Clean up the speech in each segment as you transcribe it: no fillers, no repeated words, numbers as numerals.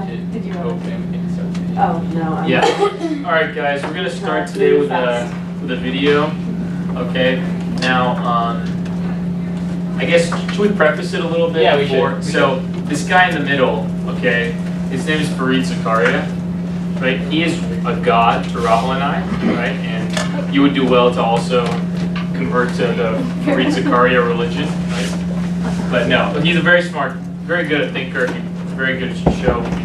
Did you open? Oh, no. Yeah. All right, guys, we're gonna start today with a video. Okay. Now, I guess should we preface it a little bit? Yeah, before? we should. So this guy in the middle, okay, his name is Fareed Zakaria, right? He is a god to Rahul and I, right? And you would do well to also convert to the Fareed Zakaria religion, right? But no, he's a very smart, very good thinker. He's very good at show between.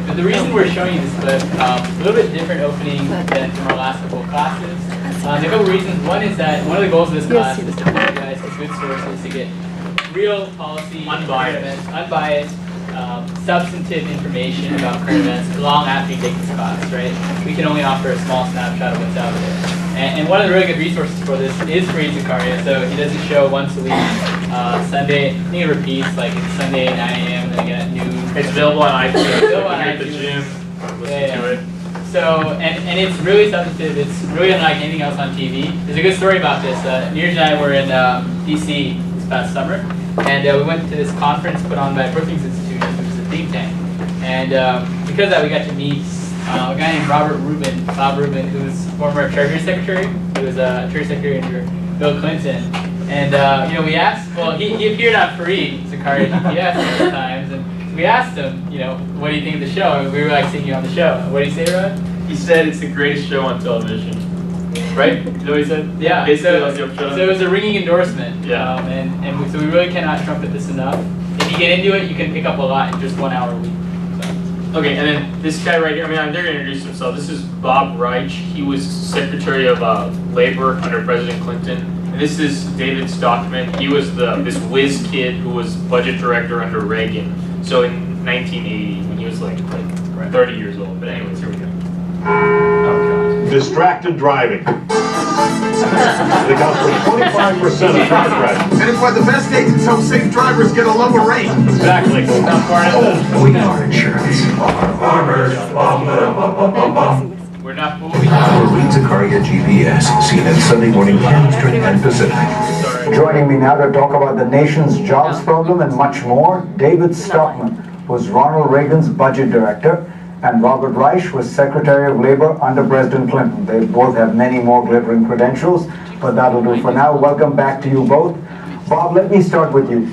But the reason we're showing you this clip, a little bit different opening than from our last couple of classes. There are a couple reasons. One is that one of the goals of this class is to provide you guys with good sources to get real policy, unbiased, substantive information about current events long after you take this class, right? We can only offer a small snapshot of what's out there. And one of the really good resources for this is Fareed Zakaria. So he does a show once a week, Sunday. I think it repeats, like it's Sunday at 9 a.m. and then again at noon. It's available on iTunes. It's available on at the iTunes. gym. Listen to it. So, and it's really substantive. It's really unlike anything else on TV. There's a good story about this. Neeraj and I were in DC this past summer, and we went to this conference put on by Brookings Institution, which is a think tank. And because of that, we got to meet a guy named Bob Rubin, who's former Treasury Secretary. He was Treasury Secretary under Bill Clinton. And you know, we asked. Well, he appeared on Fareed Zakaria GPS several times, and we asked him, you know, what do you think of the show? And we were like seeing you on the show. What did he say, Rod? He said it's the greatest show on television. Right? Is that what he said? Yeah. So it was a ringing endorsement. Yeah. So we really cannot trumpet this enough. If you get into it, you can pick up a lot in just 1 hour a week. Okay, and then this guy right here, they're going to introduce himself. This is Bob Reich. He was Secretary of Labor under President Clinton. And this is David Stockman. He was this whiz kid who was budget director under Reagan. So in 1980, when he was like 30 years old. But anyways, here we go. Oh, God. Distracted driving. It accounts for 25% of truck crashes. And it's why the best agents help safe drivers get a lower rate. Exactly. Not far enough. We are insurance. We're not Fareed Zakaria GPS, seen at Sunday morning 10 Eastern and Pacific. Sorry. Joining me now to talk about the nation's jobs problem and much more, David Stockman was Ronald Reagan's budget director, and Robert Reich was Secretary of Labor under President Clinton. They both have many more glittering credentials, but that'll do for now. Welcome back to you both. Bob, let me start with you.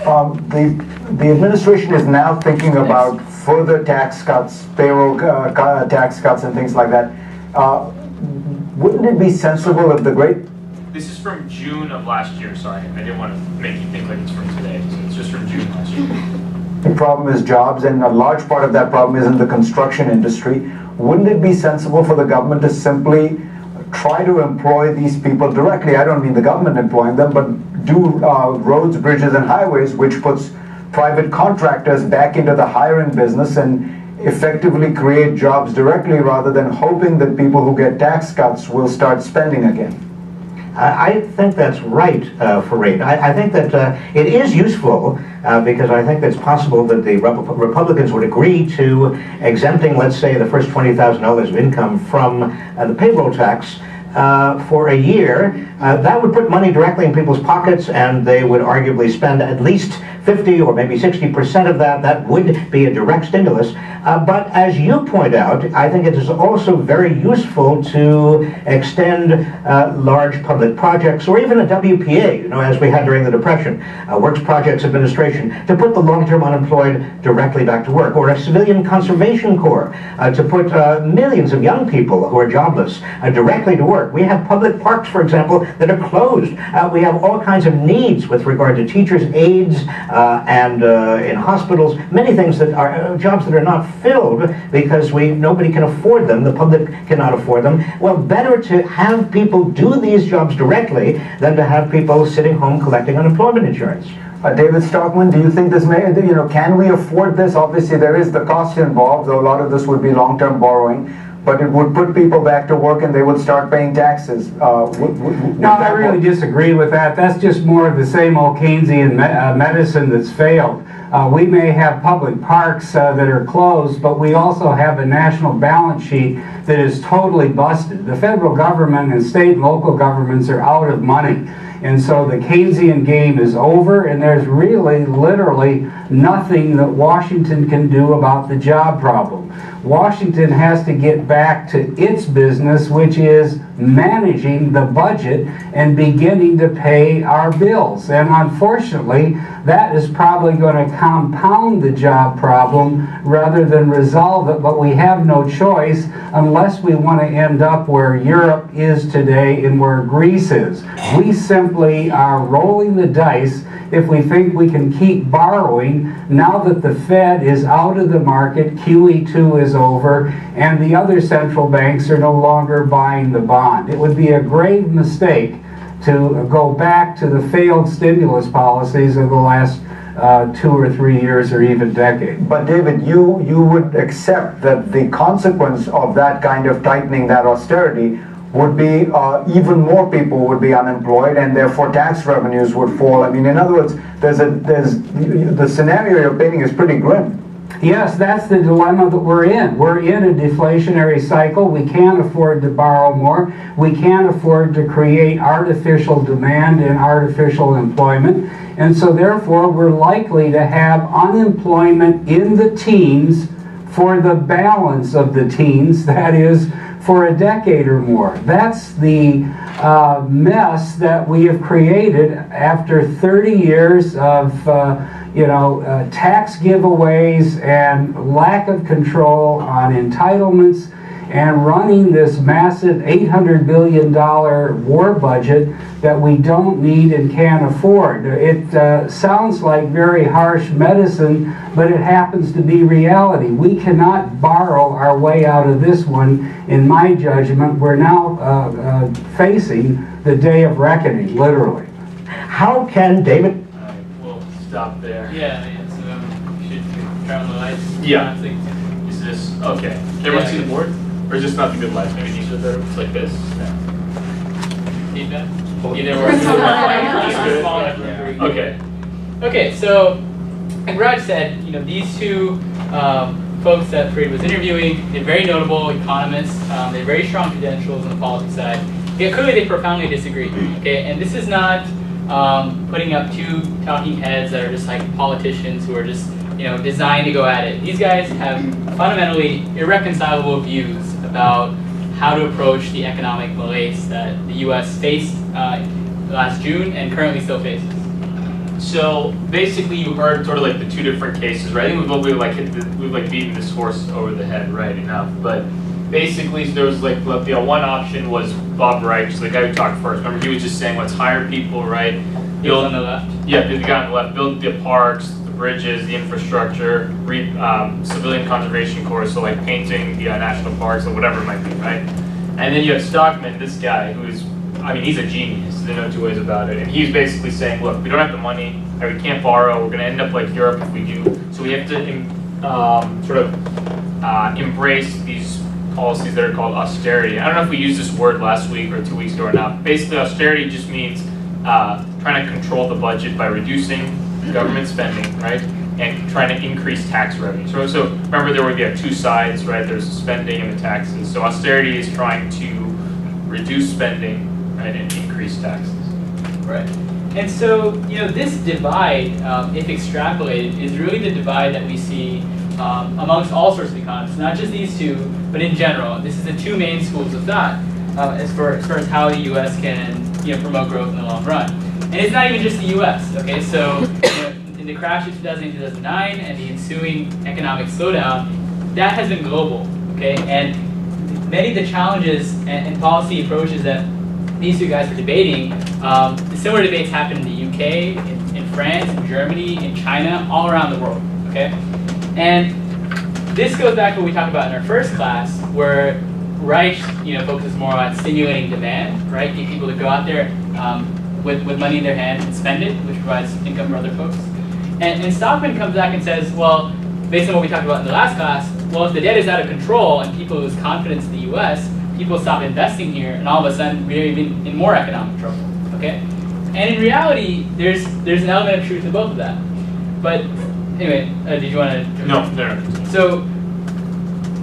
The administration is now thinking about further tax cuts, payroll tax cuts and things like that. Wouldn't it be sensible if the great... This is from June of last year, sorry. I didn't want to make you think like it's from today. So it's just from June last year. The problem is jobs, and a large part of that problem is in the construction industry. Wouldn't it be sensible for the government to simply try to employ these people directly? I don't mean the government employing them, but do roads, bridges, and highways, which puts private contractors back into the hiring business and effectively create jobs directly rather than hoping that people who get tax cuts will start spending again. I think that's right, Fareed. I think that it is useful because I think it's possible that the Republicans would agree to exempting, let's say, the first $20,000 of income from the payroll tax for a year. That would put money directly in people's pockets, and they would arguably spend at least 50 or maybe 60% of that. That would be a direct stimulus. But as you point out, I think it is also very useful to extend large public projects, or even a WPA, you know, as we had during the Depression, Works Projects Administration, to put the long-term unemployed directly back to work, or a civilian conservation corps to put millions of young people who are jobless directly to work. We have public parks, for example, that are closed. We have all kinds of needs with regard to teachers, aides, and in hospitals, many things that are jobs that are not filled because nobody can afford them, the public cannot afford them. Well, better to have people do these jobs directly than to have people sitting home collecting unemployment insurance. David Stockman, do you think this can we afford this? Obviously there is the cost involved, though a lot of this would be long-term borrowing, but it would put people back to work and they would start paying taxes. No, I really disagree with that. That's just more of the same old Keynesian medicine that's failed. We may have public parks that are closed, but we also have a national balance sheet that is totally busted. The federal government and state and local governments are out of money. And so the Keynesian game is over, and there's really, literally nothing that Washington can do about the job problem. Washington has to get back to its business, which is managing the budget and beginning to pay our bills. And unfortunately, that is probably going to compound the job problem rather than resolve it, but we have no choice unless we want to end up where Europe is today and where Greece is. We simply are rolling the dice if we think we can keep borrowing now that the Fed is out of the market, QE2 is over, and the other central banks are no longer buying the bond. It would be a grave mistake to go back to the failed stimulus policies of the last 2 or 3 years or even decade. But David, you would accept that the consequence of that kind of tightening, that austerity, would be even more people would be unemployed, and therefore tax revenues would fall. I mean, in other words, the scenario you're painting is pretty grim. Yes, that's the dilemma that we're in. We're in a deflationary cycle. We can't afford to borrow more. We can't afford to create artificial demand and artificial employment. And so therefore, we're likely to have unemployment in the teens for the balance of the teens, that is, for a decade or more. That's the mess that we have created after 30 years of tax giveaways and lack of control on entitlements and running this massive $800 billion war budget that we don't need and can't afford. It sounds like very harsh medicine, but it happens to be reality. We cannot borrow our way out of this one, in my judgment. We're now facing the day of reckoning, literally. How can David... We'll stop there. Yeah, so should turn on the lights. Yeah. Is this, okay. Can everyone see the board? Or is this not the good lights? Maybe these are better. It's like this? No. Feedback? Either way. Okay. Okay, so, like Raj said, these two folks that Fareed was interviewing, they're very notable economists. They have very strong credentials on the policy side. Yeah, clearly they profoundly disagree. Okay, and this is not putting up two talking heads that are just like politicians who are just designed to go at it. These guys have fundamentally irreconcilable views about how to approach the economic malaise that the U.S. faced last June and currently still faces. So basically, you heard sort of like the two different cases, right? I think we've beaten this horse over the head, right? Enough, but basically, there was like one option was Bob Reich, the guy who talked first. Remember, he was just saying, let's hire people, right? Build on the left. Yeah, the guy on the left, build the parks, bridges, the infrastructure, civilian conservation corps, so like painting the national parks or whatever it might be, right? And then you have Stockman, this guy, who's, he's a genius, there's no two ways about it. And he's basically saying, look, we don't have the money, we can't borrow, we're going to end up like Europe if we do. So we have to embrace these policies that are called austerity. I don't know if we used this word last week or 2 weeks ago or not. Basically, austerity just means trying to control the budget by reducing government spending, right, and trying to increase tax revenue. So remember, there would be two sides, right? There's the spending and the taxes. So austerity is trying to reduce spending, right, and increase taxes. Right. And so this divide, if extrapolated, is really the divide that we see amongst all sorts of economists, not just these two, but in general. This is the two main schools of thought as far as how the U.S. can promote growth in the long run. And it's not even just the U.S., okay? So in the crash of 2008, 2009 and the ensuing economic slowdown, that has been global, okay? And many of the challenges and policy approaches that these two guys were debating, similar debates happened in the UK, in France, in Germany, in China, all around the world, okay? And this goes back to what we talked about in our first class, where Reich focuses more on stimulating demand, right? Get people to go out there with money in their hands and spend it, which provides income for other folks. And Stockman comes back and says, well, based on what we talked about in the last class, well, if the debt is out of control and people lose confidence in the U.S., people stop investing here, and all of a sudden we're even in more economic trouble, okay? And in reality, there's an element of truth to both of that. But anyway, did you want to? No. So,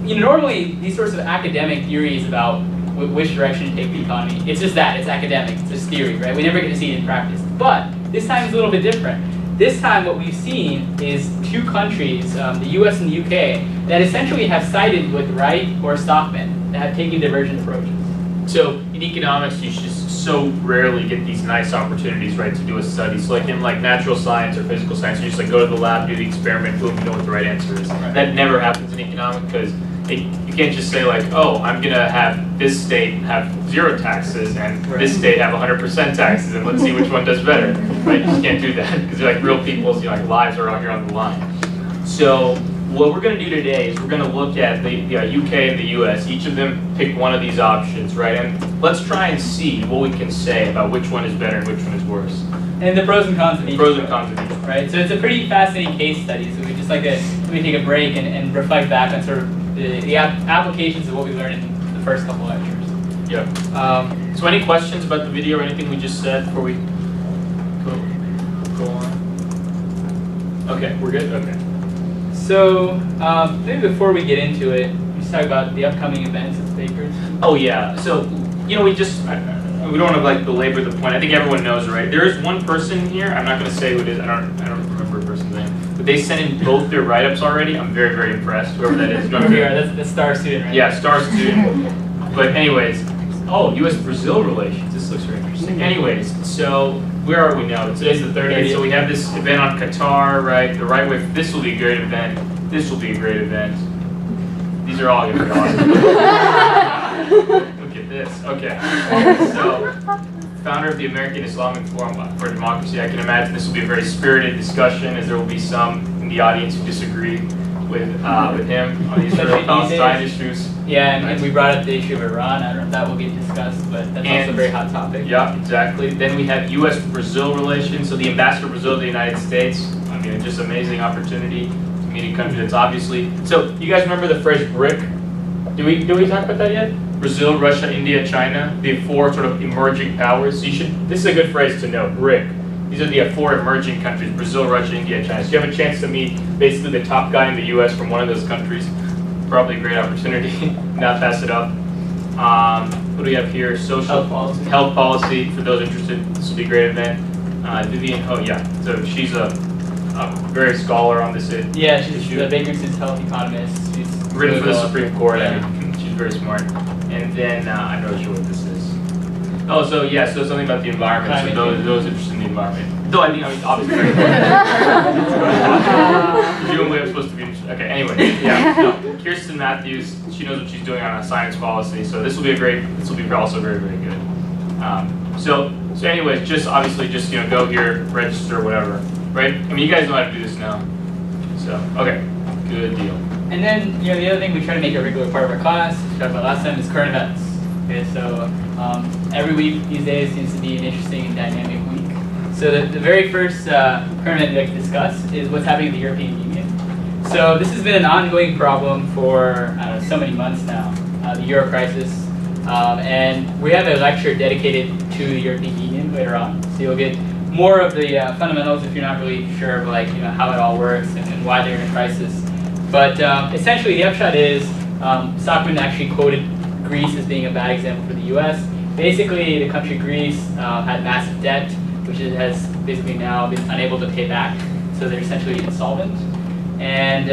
normally these sorts of academic theories about which direction to take the economy. It's just that, it's academic, it's just theory, right? We never get to see it in practice. But this time is a little bit different. This time what we've seen is two countries, the US and the UK, that essentially have sided with Wright or Stockman, that have taken divergent approaches. So in economics, you just so rarely get these nice opportunities, right, to do a study. So like in like natural science or physical science, you just like go to the lab, do the experiment, boom, you know what the right answer is. Right. That never happens in economics because you can't just say like, oh, I'm gonna have this state have 0 taxes and this state have 100% taxes, and let's see which one does better. Right? You just can't do that because like real people's like lives are out here on the line. So what we're going to do today is we're going to look at the UK and the US. Each of them pick one of these options, right? And let's try and see what we can say about which one is better and which one is worse. And the pros and cons of each. Pros and cons of each. Right? So it's a pretty fascinating case study. So we just like to maybe take a break and reflect back on sort of the applications of what we learned in the first couple lectures. Yep. So any questions about the video or anything we just said before we go on? Okay, we're good? Okay. So maybe before we get into it, we just talk about the upcoming events and speakers. Oh yeah. So we don't want to like belabor the point. I think everyone knows, right? There is one person here. I'm not going to say who it is. I don't remember a person's name. But they sent in both their write-ups already. I'm very, very impressed. Whoever that is. That's the star student, right? Yeah, star student. But anyways, U.S.-Brazil relations. This looks very interesting. Anyways, so where are we now? Today's the 30th. So we have this event on Qatar, right? The right way. This will be a great event. This will be a great event. These are all going to be awesome. Look at this. Okay. So, founder of the American Islamic Forum for Democracy. I can imagine this will be a very spirited discussion, as there will be some in the audience who disagree with him on these Israel-Palestine issues. Yeah, and we brought up the issue of Iran. I don't know if that will get discussed, but that's also a very hot topic. Yeah, exactly. Then we have U.S.-Brazil relations. So the ambassador of Brazil to the United States. I mean, just amazing opportunity to meet a country that's obviously. So you guys remember the phrase BRIC? Did we talk about that yet? Brazil, Russia, India, China, the 4 sort of emerging powers. So this is a good phrase to know, BRIC. These are the 4 emerging countries, Brazil, Russia, India, China. So you have a chance to meet basically the top guy in the US from one of those countries. Probably a great opportunity, not pass it up. What do we have here? Social health policy for those interested. This will be a great event. Vivian, so she's a very scholar on this issue. Yeah, she's the Bakersfield's health economist. She's written for the Supreme Court. Yeah. I mean, she's very smart. And then I'm not sure what this is. Oh, so something about the environment. So those interested in the environment. Though I mean, obviously. Presumably, I'm supposed to be interested. Okay. Anyway, no. Kirsten Matthews. She knows what she's doing on a science policy. So this will be also very, very good. So anyways, just go here, register, whatever. Right? I mean, you guys know how to do this now. So okay, good deal. And then the other thing we try to make a regular part of our class, we talked about last time, is current events. Okay, so every week these days seems to be an interesting and dynamic week. So the very first current event we'd like to discuss is what's happening in the European Union. So this has been an ongoing problem for so many months now, the Euro crisis, and we have a lecture dedicated to the European Union later on. So you'll get more of the fundamentals if you're not really sure of how it all works and why they're in a crisis. But essentially the upshot is Stockman actually quoted Greece as being a bad example for the US. Basically the country Greece had massive debt, which it has basically now been unable to pay back. So they're essentially insolvent. And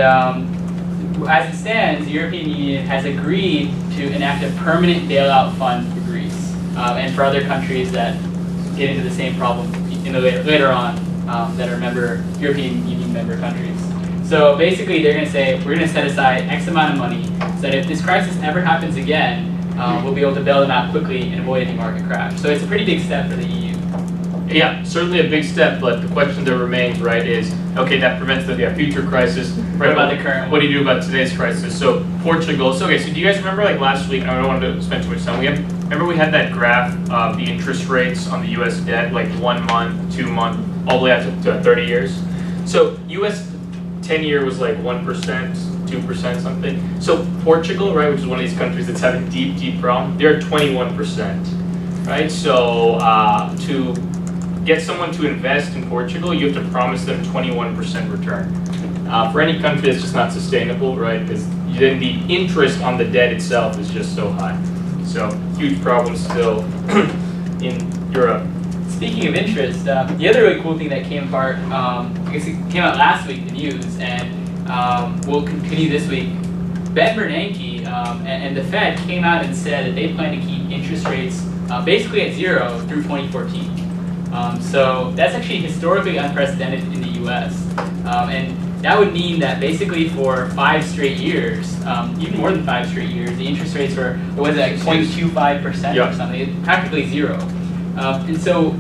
as it stands, the European Union has agreed to enact a permanent bailout fund for Greece and for other countries that get into the same problem later on that are European Union member countries. So basically they're going to say, we're going to set aside X amount of money so that if this crisis ever happens again, we'll be able to bail them out quickly and avoid any market crash. So it's a pretty big step for the EU. Yeah, certainly a big step, but the question that remains, right, is, okay, that prevents the future crisis. Right, what about the current one? What do you do about today's crisis? So Portugal, so do you guys remember last week, I don't want to spend too much time, remember we had that graph of the interest rates on the US debt, 1 month, 2 month, all the way up to 30 years? So US 10-year was 1%, 2% something. So Portugal, right, which is one of these countries that's having deep, deep problem, they're at 21%, right? So to get someone to invest in Portugal, you have to promise them 21% return. For any country, that's just not sustainable, right? Because then the interest on the debt itself is just so high. So huge problem still in Europe. Speaking of interest, the other really cool thing that came apart, I guess it came out last week, the news, and will continue this week. Ben Bernanke and the Fed came out and said that they plan to keep interest rates basically at zero through 2014. So that's actually historically unprecedented in the U.S. And that would mean that basically for 5 straight years, even more than 5 straight years, the interest rates were, what was it, like 0.25% or something, it's practically zero. And so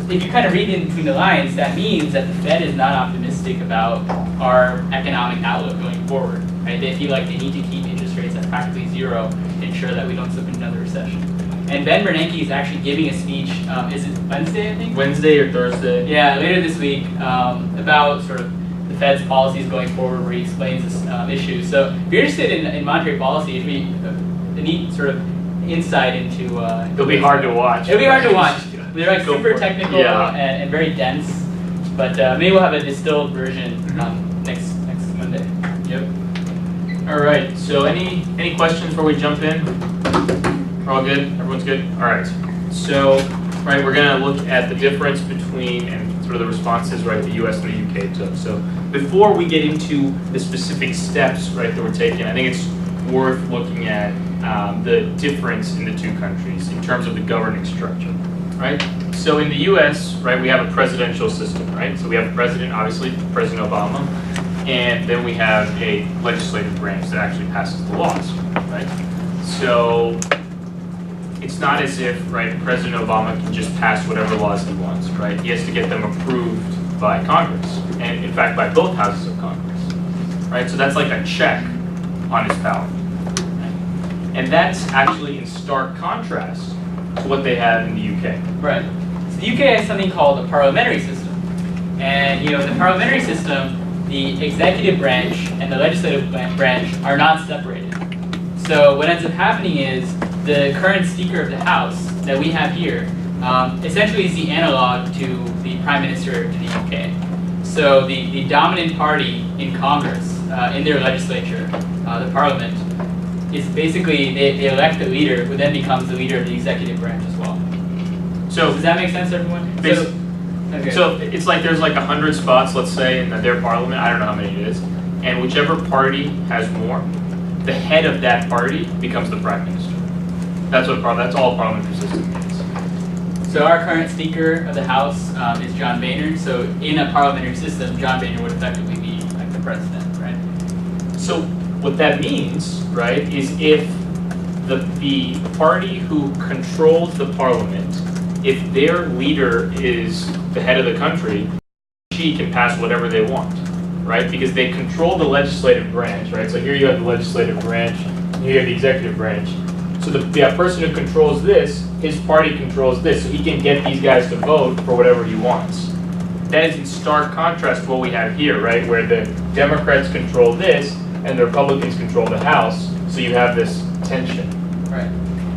if you kind of read in between the lines, that means that the Fed is not optimistic about our economic outlook going forward. Right? They feel like they need to keep interest rates at practically zero to ensure that we don't slip into another recession. And Ben Bernanke is actually giving a speech, is it Wednesday, I think? Wednesday or Thursday? Yeah, later this week, about sort of the Fed's policies going forward, where he explains this issue. So if you're interested in monetary policy, it'd be a neat sort of insight into... it'll be hard to watch. It'll be hard to watch. They're like super technical yeah. and very dense, but maybe we'll have a distilled version next Monday. Yep. All right. So any questions before we jump in? We're all good. Everyone's good. All right. So we're gonna look at the difference between and sort of the responses the U.S. and the U.K. took. So before we get into the specific steps that we're taking, I think it's worth looking at the difference in the two countries in terms of the governing structure. Right? So in the U.S., we have a presidential system, right? So we have a president, obviously, President Obama, and then we have a legislative branch that actually passes the laws, right? So it's not as if, President Obama can just pass whatever laws he wants, right? He has to get them approved by Congress, and in fact, by both houses of Congress, right? So that's like a check on his power. And that's actually in stark contrast to what they have in the UK. Right. So the UK has something called a parliamentary system. And in the parliamentary system, the executive branch and the legislative branch are not separated. So what ends up happening is the current Speaker of the House that we have here essentially is the analog to the Prime Minister to the UK. So the dominant party in Congress, in their legislature, the Parliament, is basically they elect the leader, who then becomes the leader of the executive branch as well. So does that make sense, everyone? So it's like there's 100 spots, let's say, in their parliament. I don't know how many it is, and whichever party has more, the head of that party becomes the prime minister. That's all parliamentary system means. So our current Speaker of the House is John Boehner. So in a parliamentary system, John Boehner would effectively be like the president, right? So what that means, is if the party who controls the parliament, if their leader is the head of the country, she can pass whatever they want, right? Because they control the legislative branch, right? So here you have the legislative branch, here you have the executive branch. So the person who controls this, his party controls this, so he can get these guys to vote for whatever he wants. That is in stark contrast to what we have here, right? Where the Democrats control this, and the Republicans control the House, so you have this tension. Right.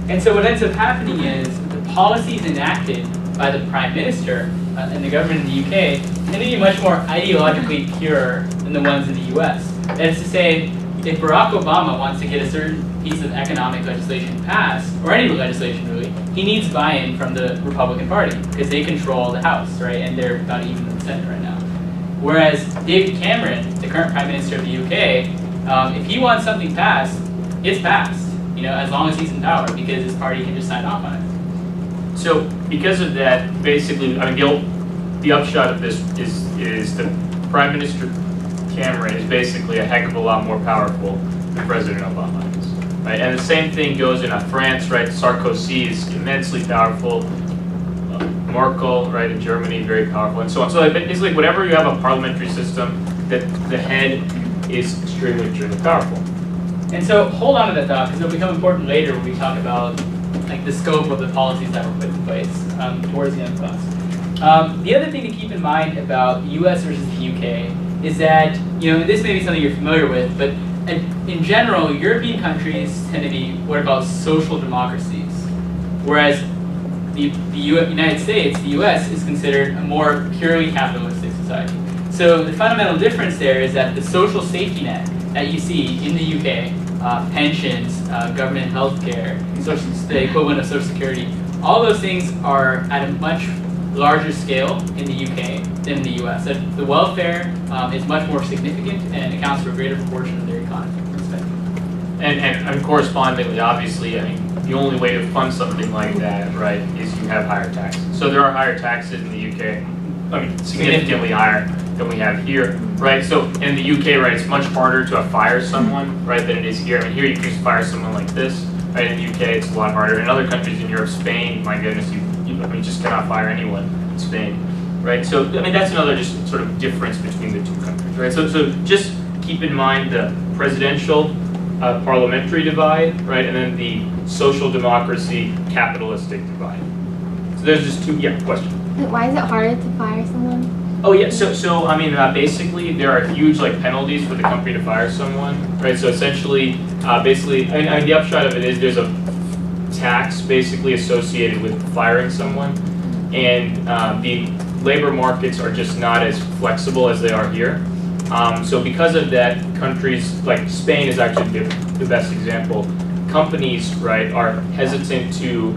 And so what ends up happening is the policies enacted by the Prime Minister and the government in the UK tend to be much more ideologically pure than the ones in the US. That is to say, if Barack Obama wants to get a certain piece of economic legislation passed, or any legislation really, he needs buy-in from the Republican Party, because they control the House, right? And they're about even in the Senate right now. Whereas David Cameron, the current Prime Minister of the UK, if he wants something passed, it's passed, as long as he's in power, because his party can just sign off on it. So because of that, basically, the upshot of this is the Prime Minister Cameron is basically a heck of a lot more powerful than President Obama is, right? And the same thing goes in France, right? Sarkozy is immensely powerful. Merkel, right, in Germany, very powerful, and so on. So basically, whatever you have a parliamentary system, that the head is extremely powerful. And so hold on to that thought, because it'll become important later when we talk about the scope of the policies that were put in place towards the end of class. The other thing to keep in mind about the US versus the UK is that, this may be something you're familiar with, but in general, European countries tend to be what are called social democracies, whereas the United States, the US, is considered a more purely capitalistic society. So the fundamental difference there is that the social safety net that you see in the UK, pensions, government health care, and the equivalent of Social Security. All those things are at a much larger scale in the UK than in the US. The welfare is much more significant and accounts for a greater proportion of their economy. And correspondingly, obviously, I mean, the only way to fund something like that, right, is you have higher taxes. So there are higher taxes in the UK, I mean, significantly higher than we have here, right? So in the UK, right, it's much harder to fire someone, right, than it is here. I mean, here you can just fire someone like this, right? In the UK, it's a lot harder. In other countries in Europe, Spain, my goodness, you just cannot fire anyone in Spain, right? So, I mean, that's another just sort of difference between the two countries, right? So just keep in mind the presidential parliamentary divide, right, and then the social democracy capitalistic divide. So there's just two, question. Why is it harder to fire someone? Oh yeah, so I mean, basically there are huge like penalties for the company to fire someone, right? So essentially, basically, I mean, the upshot of it is there's a tax basically associated with firing someone, and the labor markets are just not as flexible as they are here. So because of that, countries like Spain is actually the best example. Companies, right, are hesitant to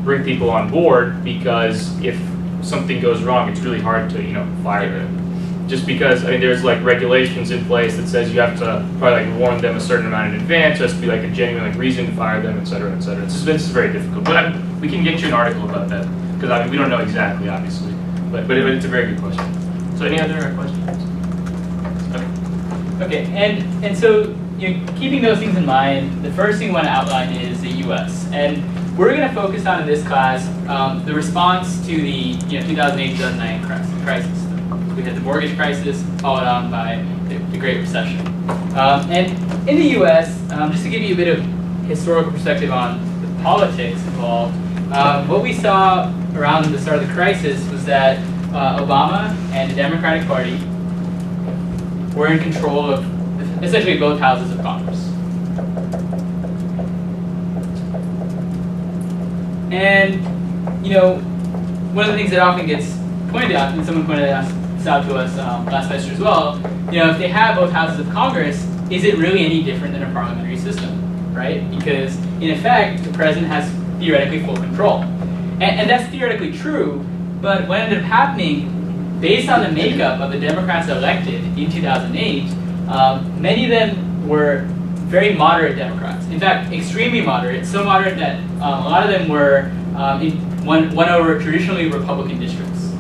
bring people on board because if something goes wrong, it's really hard to, fire them. Just because, I mean, there's like regulations in place that says you have to probably like warn them a certain amount in advance, just to be like a genuine like reason to fire them, et cetera, et cetera. This is very difficult. But we can get you an article about that because I mean, we don't know exactly, obviously. But it's a very good question. So any other questions? Okay, and so keeping those things in mind, the first thing I want to outline is the U.S. And we're going to focus on in this class the response to the 2008-2009 crisis. We had the mortgage crisis, followed on by the Great Recession. And in the U.S., just to give you a bit of historical perspective on the politics involved, what we saw around the start of the crisis was that Obama and the Democratic Party were in control of essentially both houses of Congress. And, one of the things that often gets pointed out, and someone pointed this out to us last semester as well, if they have both houses of Congress, is it really any different than a parliamentary system, right? Because, in effect, the president has theoretically full control. And that's theoretically true, but what ended up happening, based on the makeup of the Democrats elected in 2008, many of them were very moderate Democrats. In fact, extremely moderate, so moderate that a lot of them were won over traditionally Republican districts.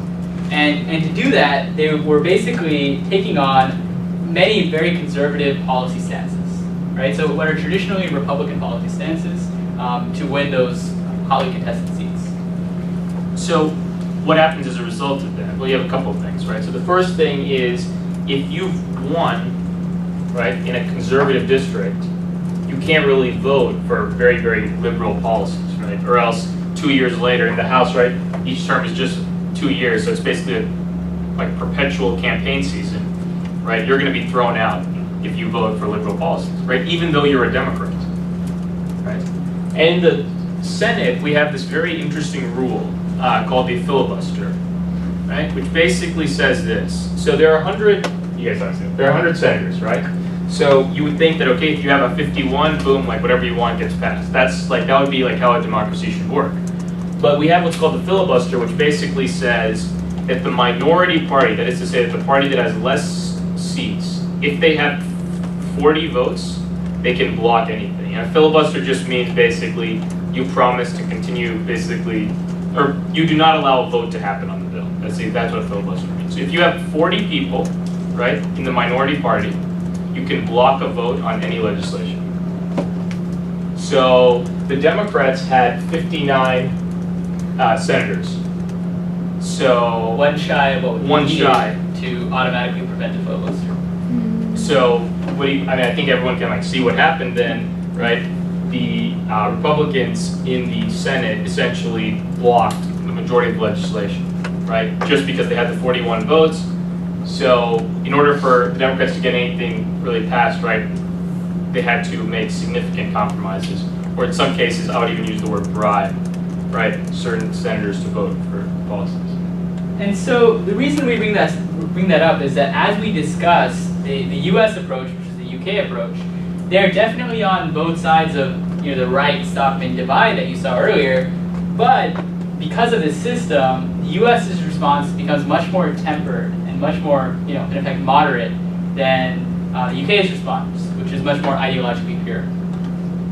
And to do that, they were basically taking on many very conservative policy stances, right? So what are traditionally Republican policy stances to win those hotly contested seats? So what happens as a result of that? Well, you have a couple of things, right? So the first thing is if you've won, right, in a conservative district, you can't really vote for very, very liberal policies, right? Or else 2 years later in the House, right, each term is just 2 years, so it's basically like perpetual campaign season, right? You're going to be thrown out if you vote for liberal policies, right? Even though you're a Democrat, right? And in the Senate, we have this very interesting rule called the filibuster, right? Which basically says this. So there are 100, you guys understand, there are 100 senators, right? So you would think that, okay, if you have a 51, boom, like whatever you want gets passed. That's like, that would be like how a democracy should work. But we have what's called the filibuster, which basically says that the minority party, that is to say that the party that has less seats, if they have 40 votes, they can block anything. And a filibuster just means basically you promise to continue basically, or you do not allow a vote to happen on the bill. That's what a filibuster means. So if you have 40 people, right, in the minority party, you can block a vote on any legislation. So the Democrats had 59 senators. So one shy of what one shy to automatically prevent a filibuster. So what do you, I mean, I think everyone can like see what happened then, right? The Republicans in the Senate essentially blocked the majority of the legislation, right? Just because they had the 41 votes. So in order for the Democrats to get anything really passed, right, they had to make significant compromises. Or in some cases, I would even use the word bribe, right, certain senators to vote for policies. And so the reason we bring that up is that as we discuss the U.S. approach versus the U.K. approach, they're definitely on both sides of the Wright-Stockman divide that you saw earlier, but because of this system, the U.S.'s response becomes much more tempered and much more, in effect, moderate than the UK's response, which is much more ideologically pure.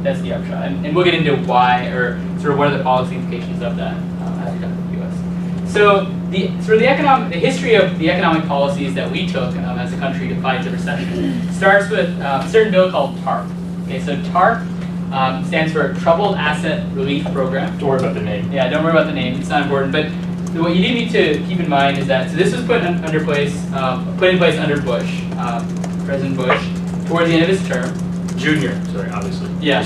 That's the upshot, and we'll get into why, or sort of what are the policy implications of that as we talk about the U.S. So the history of the economic policies that we took as a country to fight the recession starts with a certain bill called TARP. Okay, so TARP stands for Troubled Asset Relief Program. Don't worry about the name. Yeah, don't worry about the name. It's not important. But what you need to keep in mind is that this was put in place under Bush, President Bush, towards the end of his term. Junior, sorry, obviously. Yeah.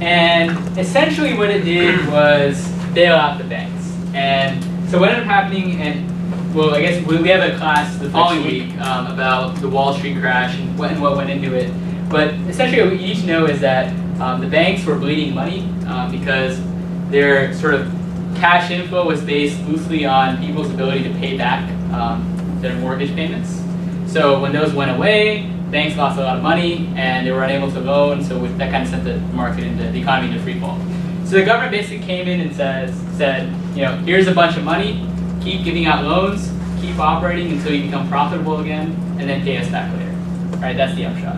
And essentially what it did was bail out the banks. And so what ended up happening, and well, I guess we have a class the following week about the Wall Street crash and what went into it. But essentially what you need to know is that the banks were bleeding money because their sort of cash inflow was based loosely on people's ability to pay back their mortgage payments. So when those went away, banks lost a lot of money and they were unable to loan, so that kind of sent the market into the economy into free fall. So the government basically came in and said, here's a bunch of money, keep giving out loans, keep operating until you become profitable again, and then pay us back later. Right? That's the upshot.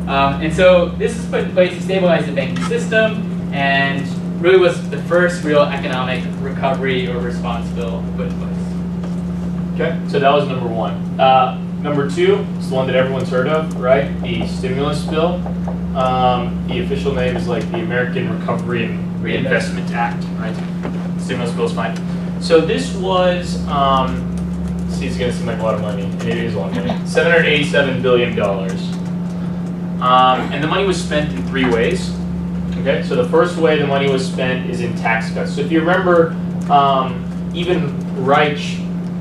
And so this was put in place to stabilize the banking system, and really was the first real economic recovery or response bill put in place. Okay, so that was number one. Number two is the one that everyone's heard of, right? The stimulus bill. The official name is like the American Recovery and Reinvestment Act, right? Stimulus bill is fine. So this was, see, it's going to seem like a lot of money, and it is a lot of money. $787 billion. And the money was spent in three ways. Okay, so the first way the money was spent is in tax cuts. So if you remember, even Reich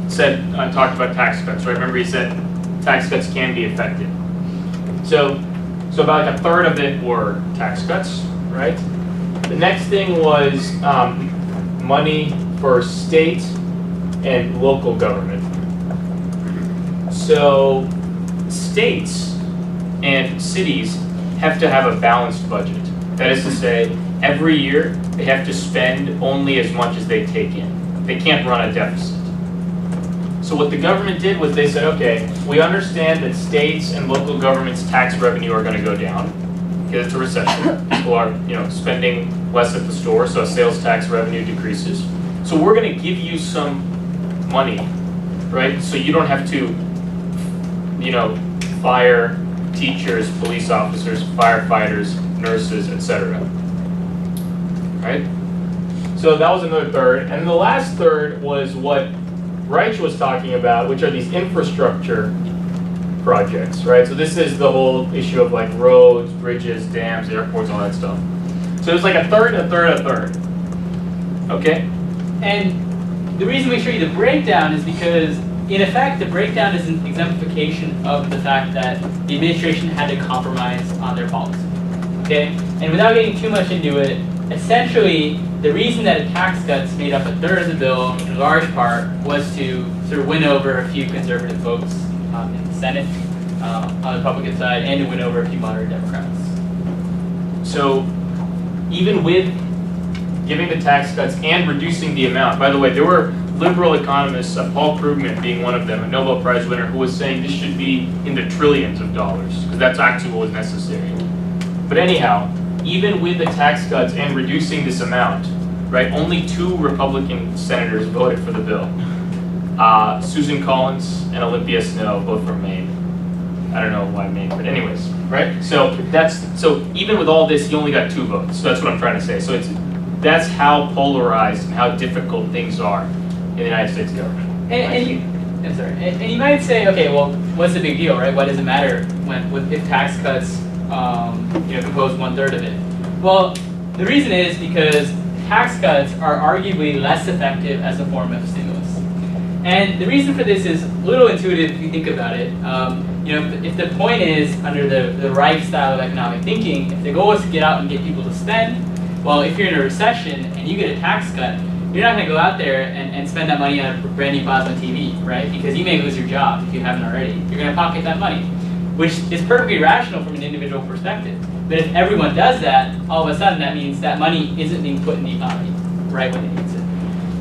talked about tax cuts, right? Remember he said tax cuts can be effective. So about like a third of it were tax cuts, right? The next thing was money for state and local government. So states and cities have to have a balanced budget. That is to say, every year they have to spend only as much as they take in. They can't run a deficit. So what the government did was they said, okay, we understand that states and local governments' tax revenue are going to go down because it's a recession. People are, spending less at the store, so sales tax revenue decreases. So we're going to give you some money, right? So you don't have to, fire teachers, police officers, firefighters, nurses, etc. Right? So that was another third. And the last third was what Reich was talking about, which are these infrastructure projects, right? So this is the whole issue of like roads, bridges, dams, airports, all that stuff. So it's like a third, a third, a third. Okay? And the reason we show you the breakdown is because, in effect, the breakdown is an exemplification of the fact that the administration had to compromise on their policy. Okay? And without getting too much into it, essentially, the reason that tax cuts made up a third of the bill, in large part, was to sort of win over a few conservative votes in the Senate on the Republican side, and to win over a few moderate Democrats. So even with giving the tax cuts and reducing the amount, by the way, there were liberal economists, Paul Krugman being one of them, a Nobel Prize winner, who was saying this should be in the trillions of dollars, because that's actually what was necessary. But anyhow, even with the tax cuts and reducing this amount, right, only 2 Republican senators voted for the bill. Susan Collins and Olympia Snowe, both from Maine. I don't know why Maine, but anyways, right? So even with all this, he only got 2 votes. So that's what I'm trying to say. So that's how polarized and how difficult things are in the United States government. And you might say, okay, well, what's the big deal, right? Why does it matter if tax cuts compose 1/3 of it? Well, the reason is because tax cuts are arguably less effective as a form of stimulus. And the reason for this is a little intuitive if you think about it. If the point is, under the right style of economic thinking, if the goal is to get out and get people to spend, well, if you're in a recession and you get a tax cut, you're not going to go out there and spend that money on a brand new plasma TV, right? Because you may lose your job if you haven't already. You're going to pocket that money. which is perfectly rational from an individual perspective. But if everyone does that, all of a sudden that means that money isn't being put in the economy right when it needs it.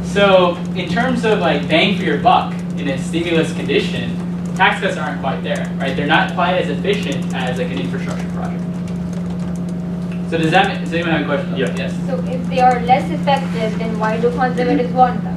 So in terms of like bang for your buck in a stimulus condition, tax cuts aren't quite there, right? They're not quite as efficient as like an infrastructure project. So does anyone have a question? Yeah. Yes. So if they are less effective, then why do conservatives want them?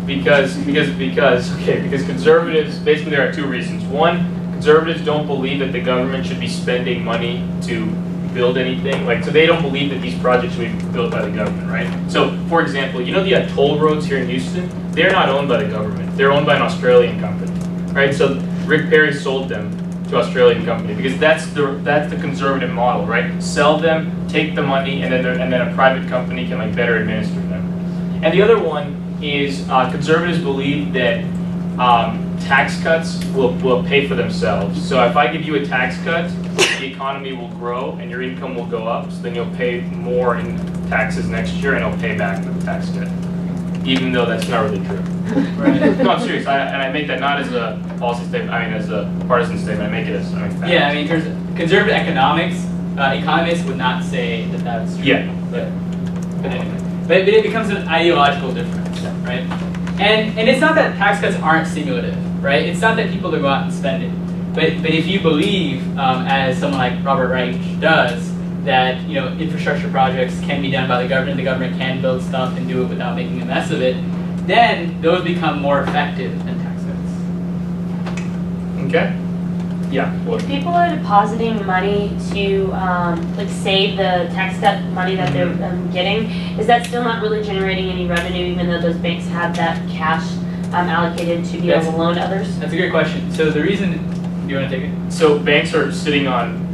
Because conservatives, basically there are two reasons. One, conservatives don't believe that the government should be spending money to build anything. Like, so they don't believe that these projects should be built by the government, right? So, for example, you know the toll roads here in Houston? They're not owned by the government. They're owned by an Australian company, right? So Rick Perry sold them to Australian company because that's the conservative model, right? Sell them, take the money, and then a private company can like better administer them. And the other one is conservatives believe that tax cuts will pay for themselves. So if I give you a tax cut, the economy will grow and your income will go up. So then you'll pay more in taxes next year and it'll pay back with the tax cut. Even though that's not really true. Right. No, I'm serious. And I make that not as a policy statement, I mean as a partisan statement. I make it as fact. Yeah, I mean in terms of conservative economics, economists would not say that that's true. Yeah. But anyway. But it becomes an ideological difference, right? And it's not that tax cuts aren't stimulative, right? It's not that people will go out and spend it. But if you believe, as someone like Robert Reich does, that infrastructure projects can be done by the government can build stuff and do it without making a mess of it, then those become more effective than tax cuts. Okay. Yeah. If people are depositing money to like save the tax cut money that they're getting, is that still not really generating any revenue, even though those banks have that cash allocated to be able to loan to others? That's a great question. So the reason, do you want to take it? So banks are sitting on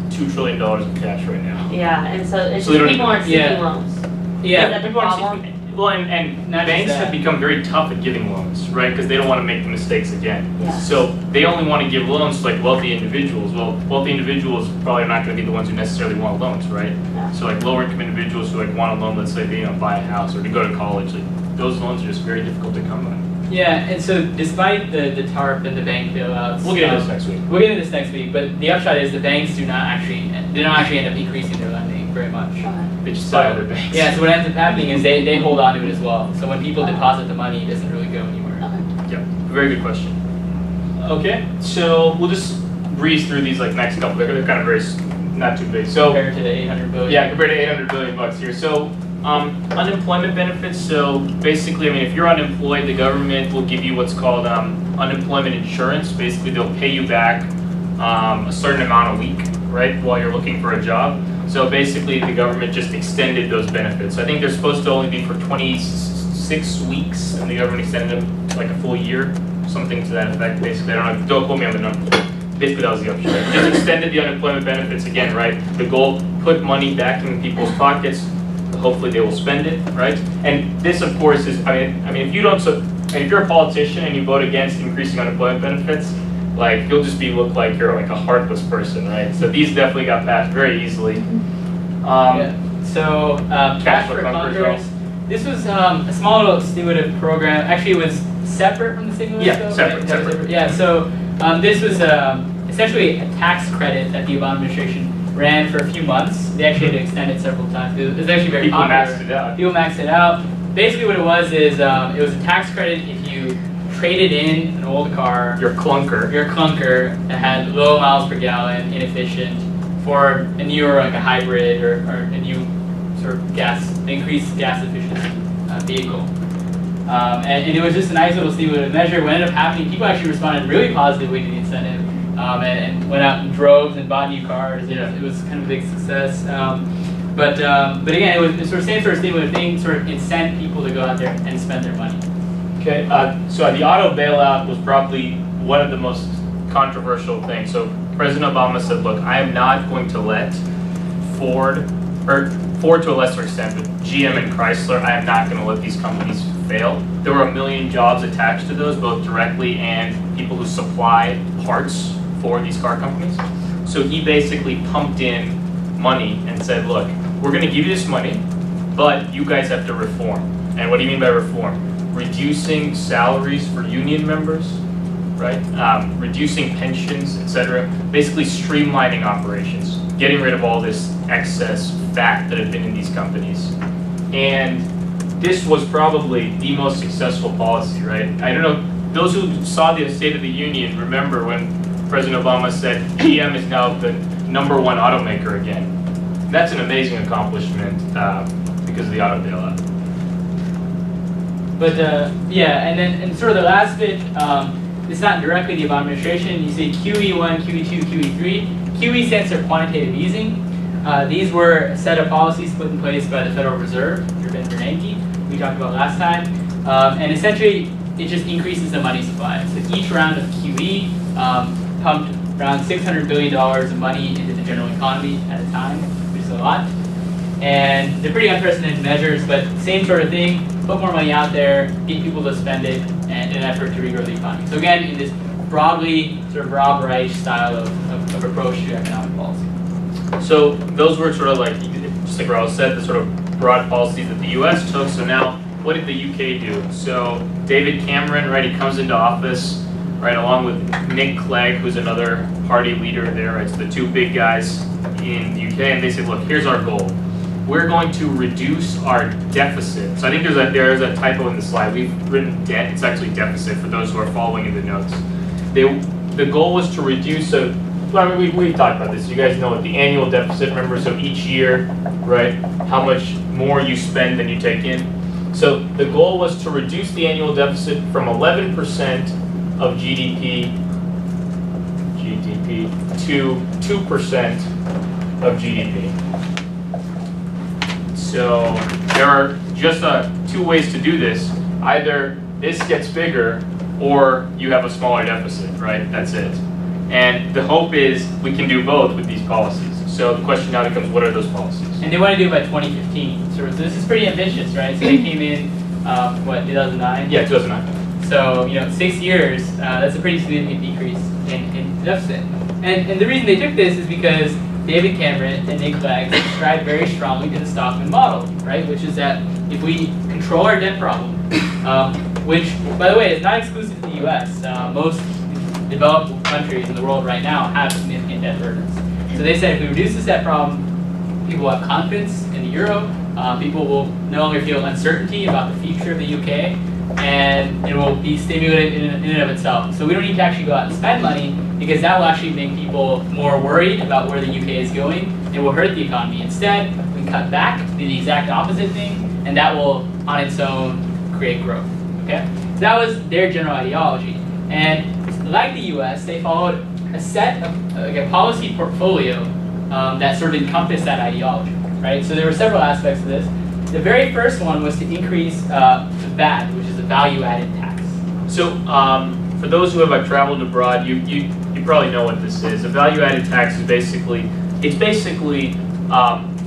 $2 trillion of cash right now. Yeah, and so it's So just they people aren't seeking loans. Yeah. Is that the problem? Well, and banks have become very tough at giving loans, right? Because they don't want to make the mistakes again. Yeah. So they only want to give loans to like wealthy individuals. Well, wealthy individuals probably are not going to be the ones who necessarily want loans, right? Yeah. So like lower income individuals who like want a loan, let's say they buy a house or to go to college, like those loans are just very difficult to come by. Yeah, and so despite the TARP and the bank bailouts, We'll get into this next week. We'll get into this next week, but the upshot is the banks do not actually end up increasing their lending very much. They just buy other banks. Yeah, so what ends up happening is they hold on to it as well. So when people deposit the money, it doesn't really go anywhere. Yeah, very good question. Okay, so we'll just breeze through these like next couple. They're kind of very not too big. So compared to the 800 billion. Yeah, compared to 800 billion bucks here. So unemployment benefits. So basically, I mean, if you're unemployed, the government will give you what's called unemployment insurance. Basically, they'll pay you back a certain amount a week, right, while you're looking for a job. So basically, the government just extended those benefits. I think they're supposed to only be for 26 weeks, and the government extended them like a full year, something to that effect. Basically, I don't know. Don't quote me on the number. Basically, that was the option. Just extended the unemployment benefits again, right? The goal: put money back in people's pockets. Hopefully, they will spend it, right? And this, of course, is I mean, if you don't, if you're a politician and you vote against increasing unemployment benefits, like you'll just look like you're like a heartless person, right? So these definitely got passed very easily. So cash for clunkers. This was a small little stimulative program. Actually, it was separate from the stimulus. Yeah, separate. Yeah. So this was essentially a tax credit that the Obama administration ran for a few months. They actually had to extend it several times. It was actually very popular. People maxed it out. Basically, what it was is it was a tax credit if you traded in an old car, your clunker that had low miles per gallon, inefficient, for a newer like a hybrid or a new sort of increased gas efficiency vehicle. And it was just a nice little stimulative measure. What ended up happening, people actually responded really positively to the incentive and went out in droves and bought new cars. It was kind of a big success. But again, it was sort of same sort of stimulative thing, sort of incent people to go out there and spend their money. Okay, so the auto bailout was probably one of the most controversial things. So President Obama said, look, I am not going to let Ford to a lesser extent, but GM and Chrysler, I am not going to let these companies fail. There were 1 million jobs attached to those, both directly and people who supply parts for these car companies. So he basically pumped in money and said, look, we're going to give you this money, but you guys have to reform. And what do you mean by reform? Reducing salaries for union members, right? Reducing pensions, etc. Basically streamlining operations, getting rid of all this excess fat that had been in these companies. And this was probably the most successful policy, right? I don't know, those who saw the State of the Union remember when President Obama said GM is now the #1 automaker again. That's an amazing accomplishment because of the auto bailout. But yeah, and sort of the last bit, it's not directly the Obama administration. You see QE1, QE2, QE3. QE stands for quantitative easing. These were a set of policies put in place by the Federal Reserve, under Ben Bernanke, we talked about last time. And essentially, it just increases the money supply. So each round of QE pumped around $600 billion of money into the general economy at a time, which is a lot. And they're pretty unprecedented measures, but same sort of thing, put more money out there, get people to spend it, and in an effort to regrow the economy. So again, in this broadly sort of Rob Reich style of approach to economic policy. So those were sort of like, just like Raul said, the sort of broad policies that the US took. So now, what did the UK do? So David Cameron, right, he comes into office, right, along with Nick Clegg, who's another party leader there, right, so the two big guys in the UK, and they said, look, here's our goal. We're going to reduce our deficit. So I think there's a typo in the slide. We've written debt, it's actually deficit for those who are following in the notes. The goal was to reduce well, I mean, we've talked about this. You guys know what the annual deficit, remember, so each year, right, how much more you spend than you take in. So the goal was to reduce the annual deficit from 11% of GDP to 2% of GDP. So there are just two ways to do this. Either this gets bigger or you have a smaller deficit, right? That's it. And the hope is we can do both with these policies. So the question now becomes, what are those policies? And they want to do it by 2015. So this is pretty ambitious, right? So they came in, 2009? Yeah, 2009. So, 6 years, that's a pretty significant decrease in deficit. And the reason they took this is because David Cameron and Nick Clegg subscribe very strongly to the Stockman model, right? Which is that if we control our debt problem, which, by the way, is not exclusive to the US. Most developed countries in the world right now have significant debt burdens. So they said if we reduce this debt problem, people will have confidence in the euro, people will no longer feel uncertainty about the future of the UK, and it will be stimulated in and of itself. So we don't need to actually go out and spend money, because that will actually make people more worried about where the UK is going. It will hurt the economy. Instead, we cut back, do the exact opposite thing, and that will, on its own, create growth. Okay? So that was their general ideology. And like the US, they followed a set of, a policy portfolio that sort of encompassed that ideology, right? So there were several aspects of this. The very first one was to increase the VAT, which is a value-added tax. So for those who have traveled abroad, you probably know what this is. A value-added tax is basically,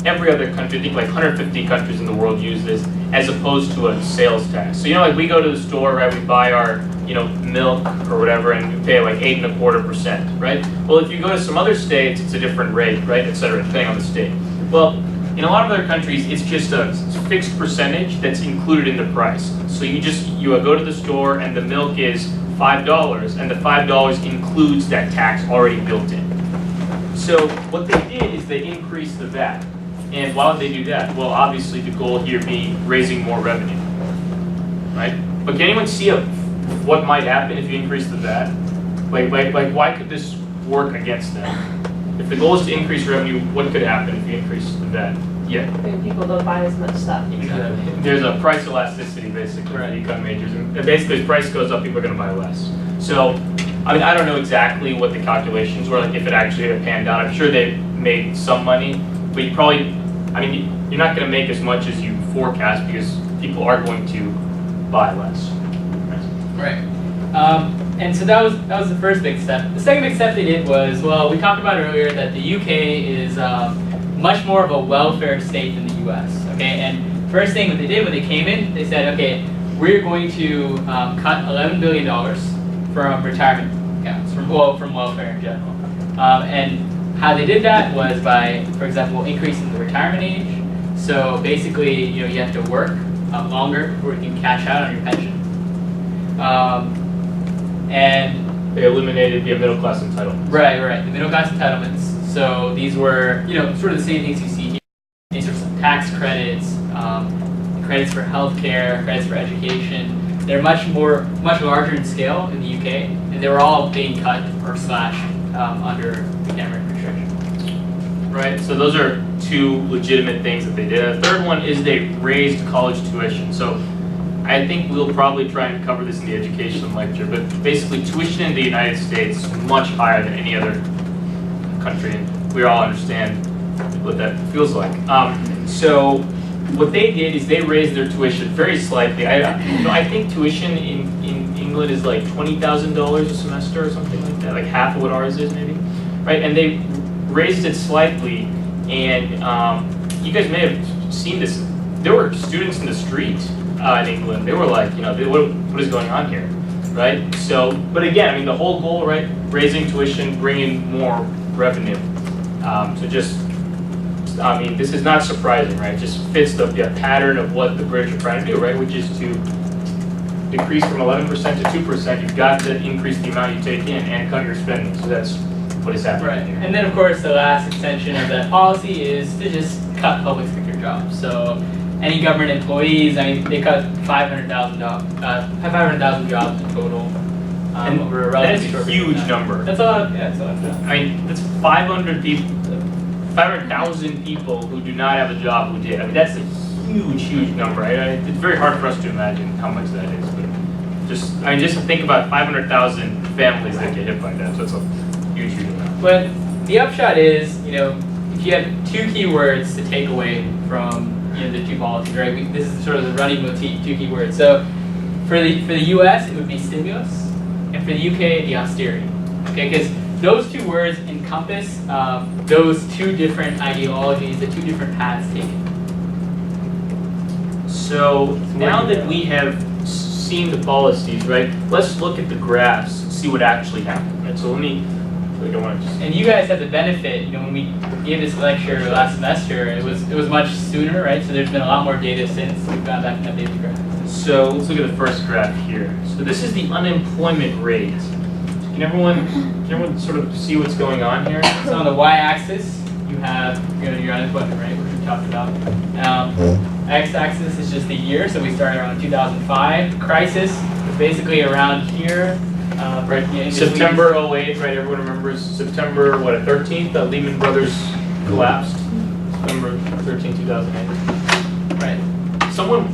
every other country, I think like 150 countries in the world use this, as opposed to a sales tax. So like we go to the store, right, we buy our milk or whatever, and we pay like 8.25%, right? Well, if you go to some other states, it's a different rate, right, et cetera, depending on the state. Well, in a lot of other countries, it's just a fixed percentage that's included in the price. So you go to the store and the milk is $5, and the $5 includes that tax already built in. So what they did is they increased the VAT. And why would they do that? Well, obviously the goal here being raising more revenue, right? But can anyone see what might happen if you increase the VAT? Like why could this work against them? If the goal is to increase revenue, what could happen if you increase the VAT? Yeah. People don't buy as much stuff. Exactly. There's a price elasticity basically for the econ majors. And basically as price goes up, people are going to buy less. So, I mean, I don't know exactly what the calculations were, like if it actually had panned out. I'm sure they made some money, but you're not going to make as much as you forecast because people are going to buy less. Right. And so that was the first big step. The second big step they did was, well, we talked about earlier that the UK is much more of a welfare state than the US. Okay, and first thing that they did when they came in, they said, okay, we're going to cut $11 billion from retirement accounts, from welfare in general. And how they did that was by, for example, increasing the retirement age. So basically, you have to work longer before you can cash out on your pension. And they eliminated the middle class entitlements. Right, right. The middle class entitlements. So these were, sort of the same things you see here. These are some tax credits, credits for healthcare, credits for education. They're much larger in scale in the UK, and they were all being cut or slashed under the Cameron restriction. Right, so those are two legitimate things that they did. The third one is they raised college tuition. So I think we'll probably try and cover this in the education lecture, but basically tuition in the United States is much higher than any other country, and we all understand what that feels like. So what they did is they raised their tuition very slightly. I think tuition in England is like $20,000 a semester or something like that, like half of what ours is maybe, right? And they raised it slightly, and you guys may have seen this. There were students in the street in England. They were like, what is going on here, right? So, but again, I mean, the whole goal, right? Raising tuition, bringing more revenue. This is not surprising, right? It just fits the pattern of what the British are trying to do, right? Which is to decrease from 11% to 2%. You've got to increase the amount you take in and cut your spending. So that's what is happening right here. And then, of course, the last extension of that policy is to just cut public sector jobs. So any government employees, they cut 500,000 jobs in total. Over a that is relatively a short huge period of time. number. That's a lot. Yeah, that's a lot. That's 500 people. 500,000 people who do not have a job who did. That's a huge number. It's very hard for us to imagine how much that is. But just to think about 500,000 families that get hit by that. So it's a huge amount. But the upshot is, if you have two key words to take away from the two policies, right? This is sort of the running motif, two key words. So for the U.S., it would be stimulus, and for the UK, the austerity. Okay, because those two words encompass those two different ideologies, the two different paths taken. So now that we have seen the policies, right, let's look at the graphs, see what actually happened. Right? So and you guys have the benefit, when we gave this lecture last semester, it was much sooner, right? So there's been a lot more data since we've gone back and updated the graph. So let's look at the first graph here. So this is the unemployment rate. Can everyone sort of see what's going on here? So on the y-axis, you have your unemployment rate, which we talked about. X-axis is just the year, so we started around 2005. Crisis was basically around here. Right. September 08, right? Everyone remembers September 13th. Lehman Brothers collapsed. September 13, 2008. Right. Someone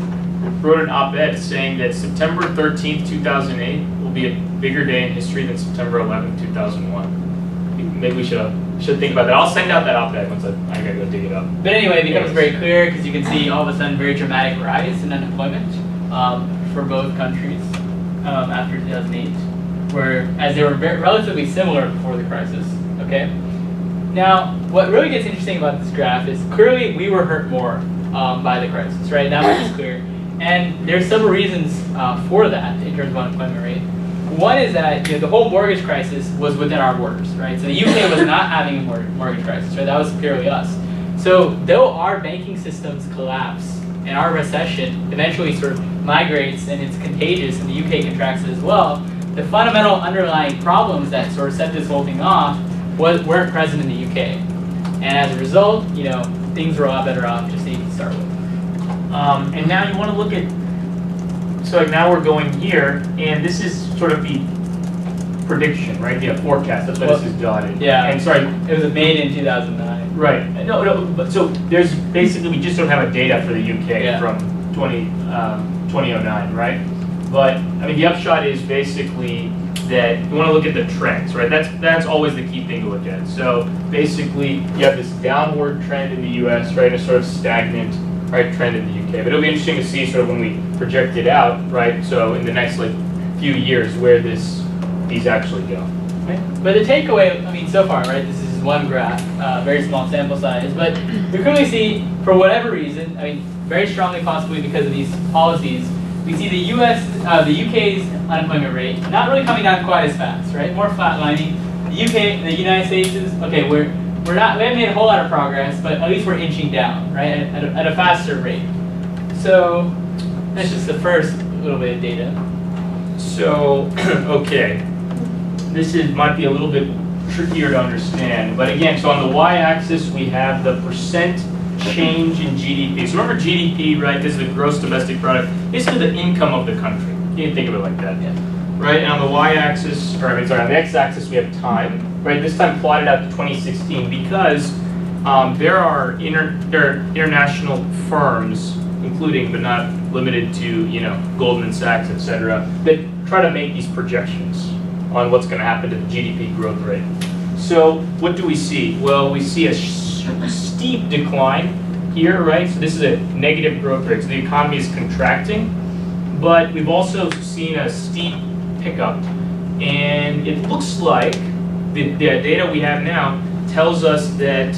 wrote an op-ed saying that September 13th, 2008 will be a bigger day in history than September 11th, 2001. Maybe we should think about that. I'll send out that op-ed once I gotta go dig it up. But anyway, it becomes very clear because you can see all of a sudden very dramatic rise in unemployment for both countries after 2008. As they were relatively similar before the crisis, okay? Now, what really gets interesting about this graph is clearly we were hurt more by the crisis, right? That much is clear. And there's several reasons for that in terms of unemployment rate. One is that the whole mortgage crisis was within our borders, right? So the UK was not having a mortgage crisis, right? That was purely us. So though our banking systems collapse and our recession eventually sort of migrates and it's contagious and the UK contracts as well, the fundamental underlying problems that sort of set this whole thing off weren't present in the UK. And as a result, things were a lot better off just to start with. And now you want to look at, so now we're going here, and this is sort of the prediction, right? The forecast, that's why this is dotted. Yeah, and sorry. It was made in 2009. Right. No, but so there's basically, we just don't have a data for the UK from 2009, right? But the upshot is basically that you want to look at the trends, right? That's always the key thing to look at. So basically, you have this downward trend in the U.S., right? A sort of stagnant, right, trend in the UK. But it'll be interesting to see sort of when we project it out, right? So in the next few years, where these actually go. Right? But the takeaway, so far, right? This is one graph, very small sample size, but we clearly see, for whatever reason, very strongly, possibly because of these policies. We see the UK's unemployment rate not really coming down quite as fast, right? More flatlining. The United States is okay. We haven't made a whole lot of progress, but at least we're inching down, right, at a faster rate. So that's just the first little bit of data. So okay, might be a little bit trickier to understand. But again, so on the y-axis, we have the percent change in GDP. So remember GDP, right? This is the gross domestic product. This is the income of the country. You can think of it like that. Yeah. Right, and on the y-axis, or I mean, sorry, on the x-axis we have time, right? This time plotted out to 2016 because there are international firms, including but not limited to, you know, Goldman Sachs, etc., that try to make these projections on what's going to happen to the GDP growth rate. So what do we see? Well, we see a steep decline here, right? So this is a negative growth rate. So the economy is contracting, but we've also seen a steep pickup, and it looks like the data we have now tells us that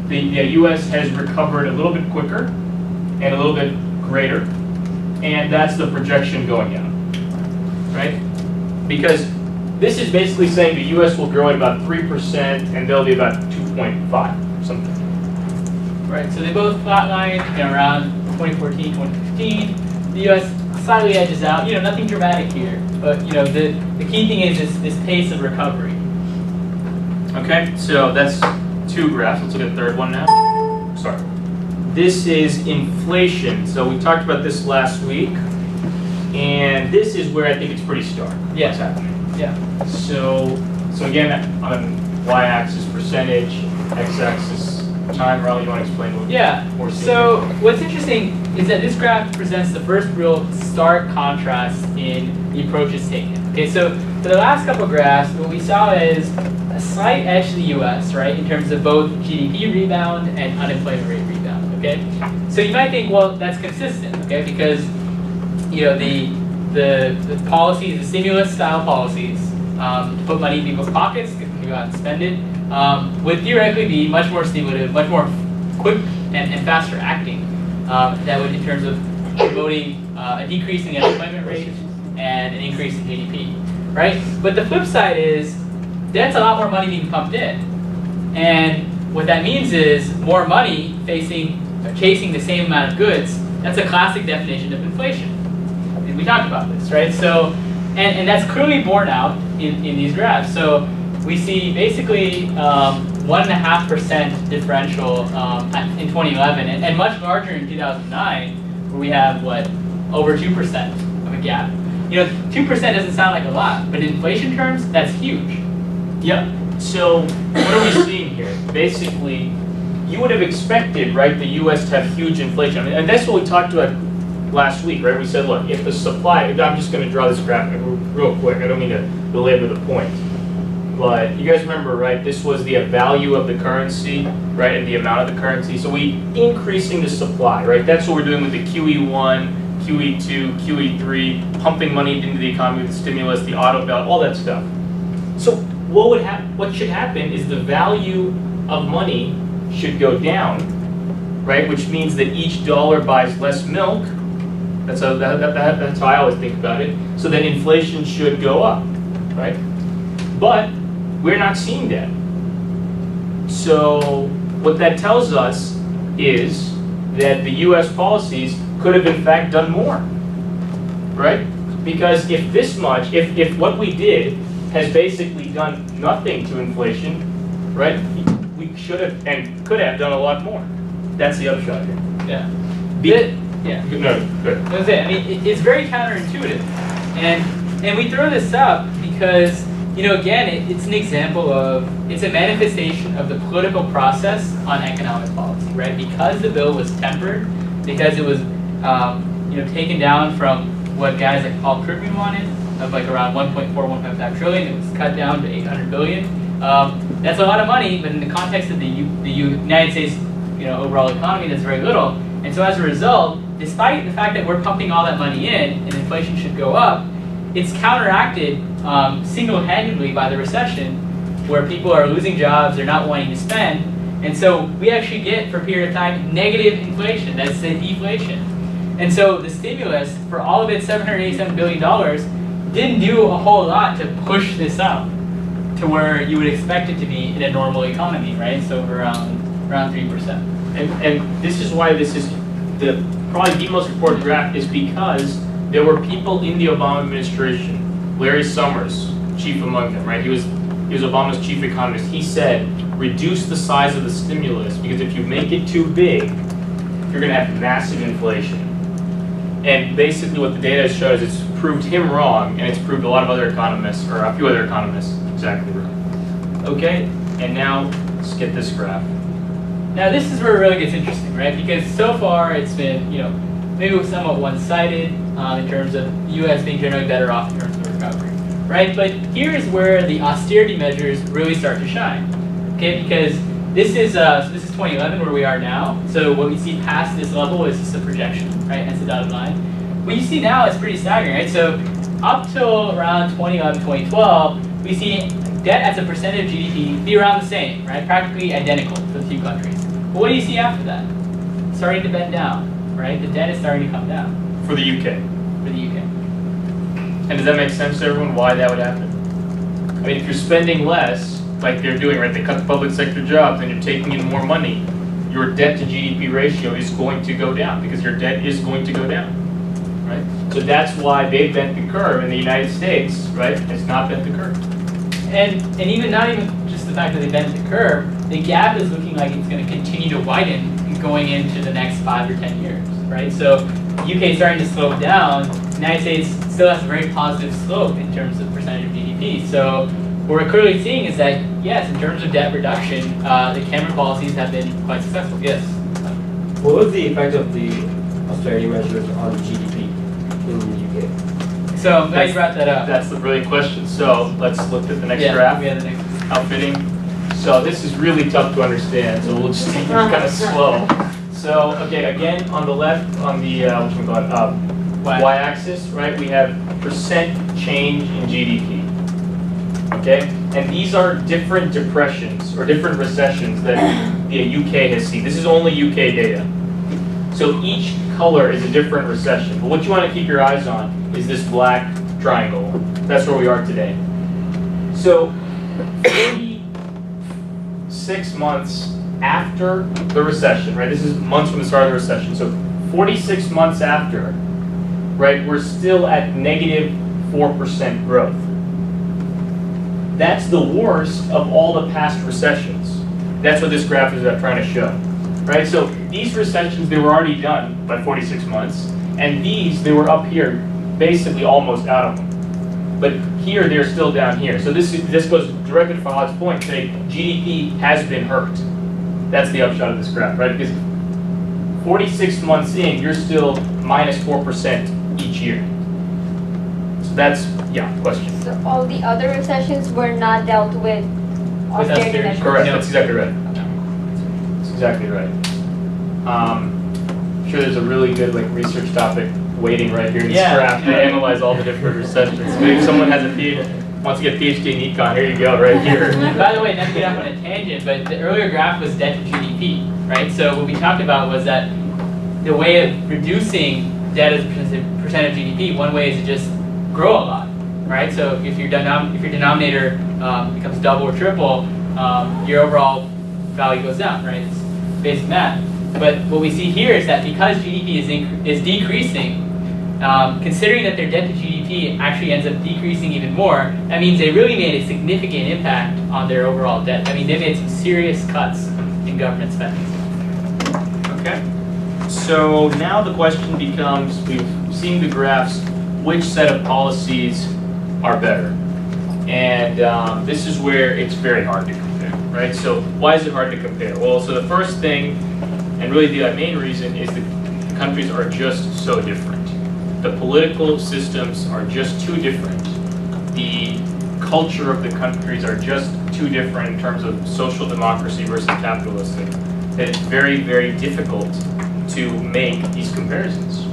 the U.S. has recovered a little bit quicker and a little bit greater, and that's the projection going down, right? Because this is basically saying the U.S. will grow at about 3% and they'll be about 2.5 something. Right, so they both flatlined around 2014, 2015. The U.S. slightly edges out, nothing dramatic here, but the key thing is this pace of recovery. Okay, so that's two graphs. Let's look at the third one now. Sorry. This is inflation. So we talked about this last week, and this is where I think it's pretty stark. Yeah. What's happening? Yeah. So again, on y-axis percentage, x-axis time. Riley, you want to explain what we're seeing? So what's interesting is that this graph presents the first real stark contrast in the approaches taken. Okay, so for the last couple of graphs, what we saw is a slight edge to the U.S., right, in terms of both GDP rebound and unemployment rate rebound. Okay, so you might think, well, that's consistent, okay, because the policies, the stimulus style policies, to put money in people's pockets, get them to go out and spend it, would theoretically be much more stimulative, much more quick and faster acting. That would, in terms of promoting a decrease in the unemployment rate and an increase in GDP, right? But the flip side is that's a lot more money being pumped in, and what that means is more money chasing the same amount of goods. That's a classic definition of inflation. And we talked about this, right? So, and that's clearly borne out in these graphs. So we see basically 1.5% differential in 2011, and much larger in 2009, where we have over 2% of a gap. 2% doesn't sound like a lot, but in inflation terms, that's huge. Yeah. So what are we seeing here? Basically, you would have expected, right, the U.S. to have huge inflation. And that's what we talked about last week, right? We said, look, if the supply, I'm just going to draw this graph real quick. I don't mean to belabor the point. But you guys remember, right, this was the value of the currency, right, and the amount of the currency. So we increasing the supply, right? That's what we're doing with the QE1, QE2, QE3, pumping money into the economy with the stimulus, the auto bailout, all that stuff. So what should happen is the value of money should go down, right? Which means that each dollar buys less milk. That's how I always think about it. So then inflation should go up, right? But we're not seeing that. So what that tells us is that the U.S. policies could have in fact done more, right? Because if what we did has basically done nothing to inflation, right? We should have and could have done a lot more. That's the upshot here. Yeah. No, good. That's it. I mean, it's very counterintuitive, and we throw this up because again, it's an example of it's a manifestation of the political process on economic policy, right? Because the bill was tempered, because it was taken down from what guys like Paul Krugman wanted of around 1.4, 1.5 trillion. It was cut down to 800 billion. That's a lot of money, but in the context of the United States, overall economy, that's very little. And so as a result, despite the fact that we're pumping all that money in and inflation should go up, it's counteracted single-handedly by the recession, where people are losing jobs, they're not wanting to spend, and so we actually get, for a period of time, negative inflation. That's the deflation. And so the stimulus, for all of its $787 billion, didn't do a whole lot to push this up to where you would expect it to be in a normal economy, right? So around 3%. And this is why this is probably the most important graph, is because there were people in the Obama administration, Larry Summers, chief among them, right? He was Obama's chief economist. He said, reduce the size of the stimulus, because if you make it too big, you're going to have massive inflation. And basically what the data has shown is it's proved him wrong, and it's proved a lot of other economists, or a few other economists, exactly wrong. Okay, and now let's get this graph. Now this is where it really gets interesting, right? Because so far it's been, maybe somewhat one-sided in terms of the U.S. being generally better off in terms of the recovery, right? But here's where the austerity measures really start to shine, okay? Because this is 2011 where we are now. So what we see past this level is just a projection, right? Hence the dotted line. What you see now is pretty staggering, right? So up till around 2011, 2012, we see debt as a percentage of GDP be around the same, right? Practically identical for the two countries. But what do you see after that? Starting to bend down, right? The debt is starting to come down. For the UK. For the UK. And does that make sense to everyone why that would happen? I mean, if you're spending less, like they're doing, right? They cut the public sector jobs and you're taking in more money, your debt to GDP ratio is going to go down because your debt is going to go down, right? So that's why they bent the curve in the United States, right? It's not bent the curve. And even not even just the fact that they bent the curve, the gap is looking like it's going to continue to widen going into the next 5 or 10 years, right? So the UK is starting to slow down. The United States still has a very positive slope in terms of percentage of GDP. So what we're clearly seeing is that, yes, in terms of debt reduction, the Cameron policies have been quite successful, yes. What was the effect of the austerity measures on GDP in the UK? So I'm glad you brought that up. That's the brilliant question. So let's look at the next graph. Yeah, the next. How fitting. So this is really tough to understand, so we'll just take it kind of slow. So, okay, again, on the left, on the y-axis, right, we have percent change in GDP. Okay? And these are different depressions or different recessions that the UK has seen. This is only UK data. So each color is a different recession. But what you want to keep your eyes on is this black triangle. That's where we are today. So 46 months after the recession, right? This is months from the start of the recession. So 46 months after, right, we're still at negative 4% growth. That's the worst of all the past recessions. That's what this graph is trying to show, right? So these recessions, they were already done by 46 months, and these, they were up here, basically almost out of them. But here, they're still down here. So this goes directly to Fahad's point, saying GDP has been hurt. That's the upshot of this graph, right? Because 46 months in, you're still minus 4% each year. So that's, yeah, question. So all the other recessions were not dealt with austerity measures? Correct, that's exactly right. That's exactly right. I'm sure there's a really good research topic waiting right here in this graph to analyze all the different recessions. Maybe someone has wants to get a PhD in econ, here you go, right here. By the way, not to get off on a tangent, but the earlier graph was debt to GDP, right? So what we talked about was that the way of reducing debt as a percent of GDP, one way is to just grow a lot, right? So if your denominator becomes double or triple, your overall value goes down, right? It's basic math. But what we see here is that because GDP is decreasing, considering that their debt to GDP actually ends up decreasing even more, that means they really made a significant impact on their overall debt. I mean, they made some serious cuts in government spending. Okay. So now the question becomes, we've seen the graphs, which set of policies are better? And this is where it's very hard to compare, right? So why is it hard to compare? Well, so the first thing, and really the main reason, is the countries are just so different. The political systems are just too different. The culture of the countries are just too different in terms of social democracy versus capitalistic. That it's very, very difficult to make these comparisons.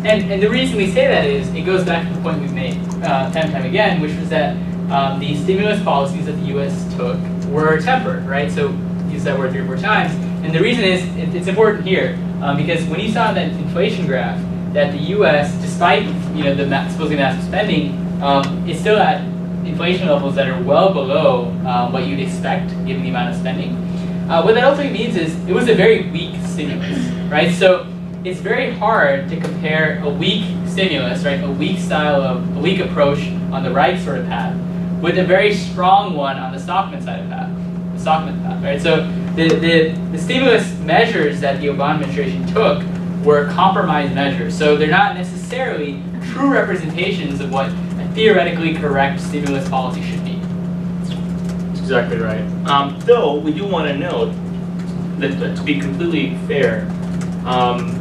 And the reason we say that is, it goes back to the point we've made time and time again, which was that the stimulus policies that the U.S. took were tempered, right? So use that word 3 or 4 times. And the reason is, it's important here, because when you saw that inflation graph, that the U.S., despite the supposedly massive spending, is still at inflation levels that are well below what you'd expect given the amount of spending. What that ultimately means is it was a very weak stimulus, right? So it's very hard to compare a weak stimulus, right, a weak approach on the right sort of path, with a very strong one on the Stockman side of that, the Stockman path, right? So the stimulus measures that the Obama administration took were compromise measures. So they're not necessarily true representations of what a theoretically correct stimulus policy should be. That's exactly right. Though we do want to note that to be completely fair,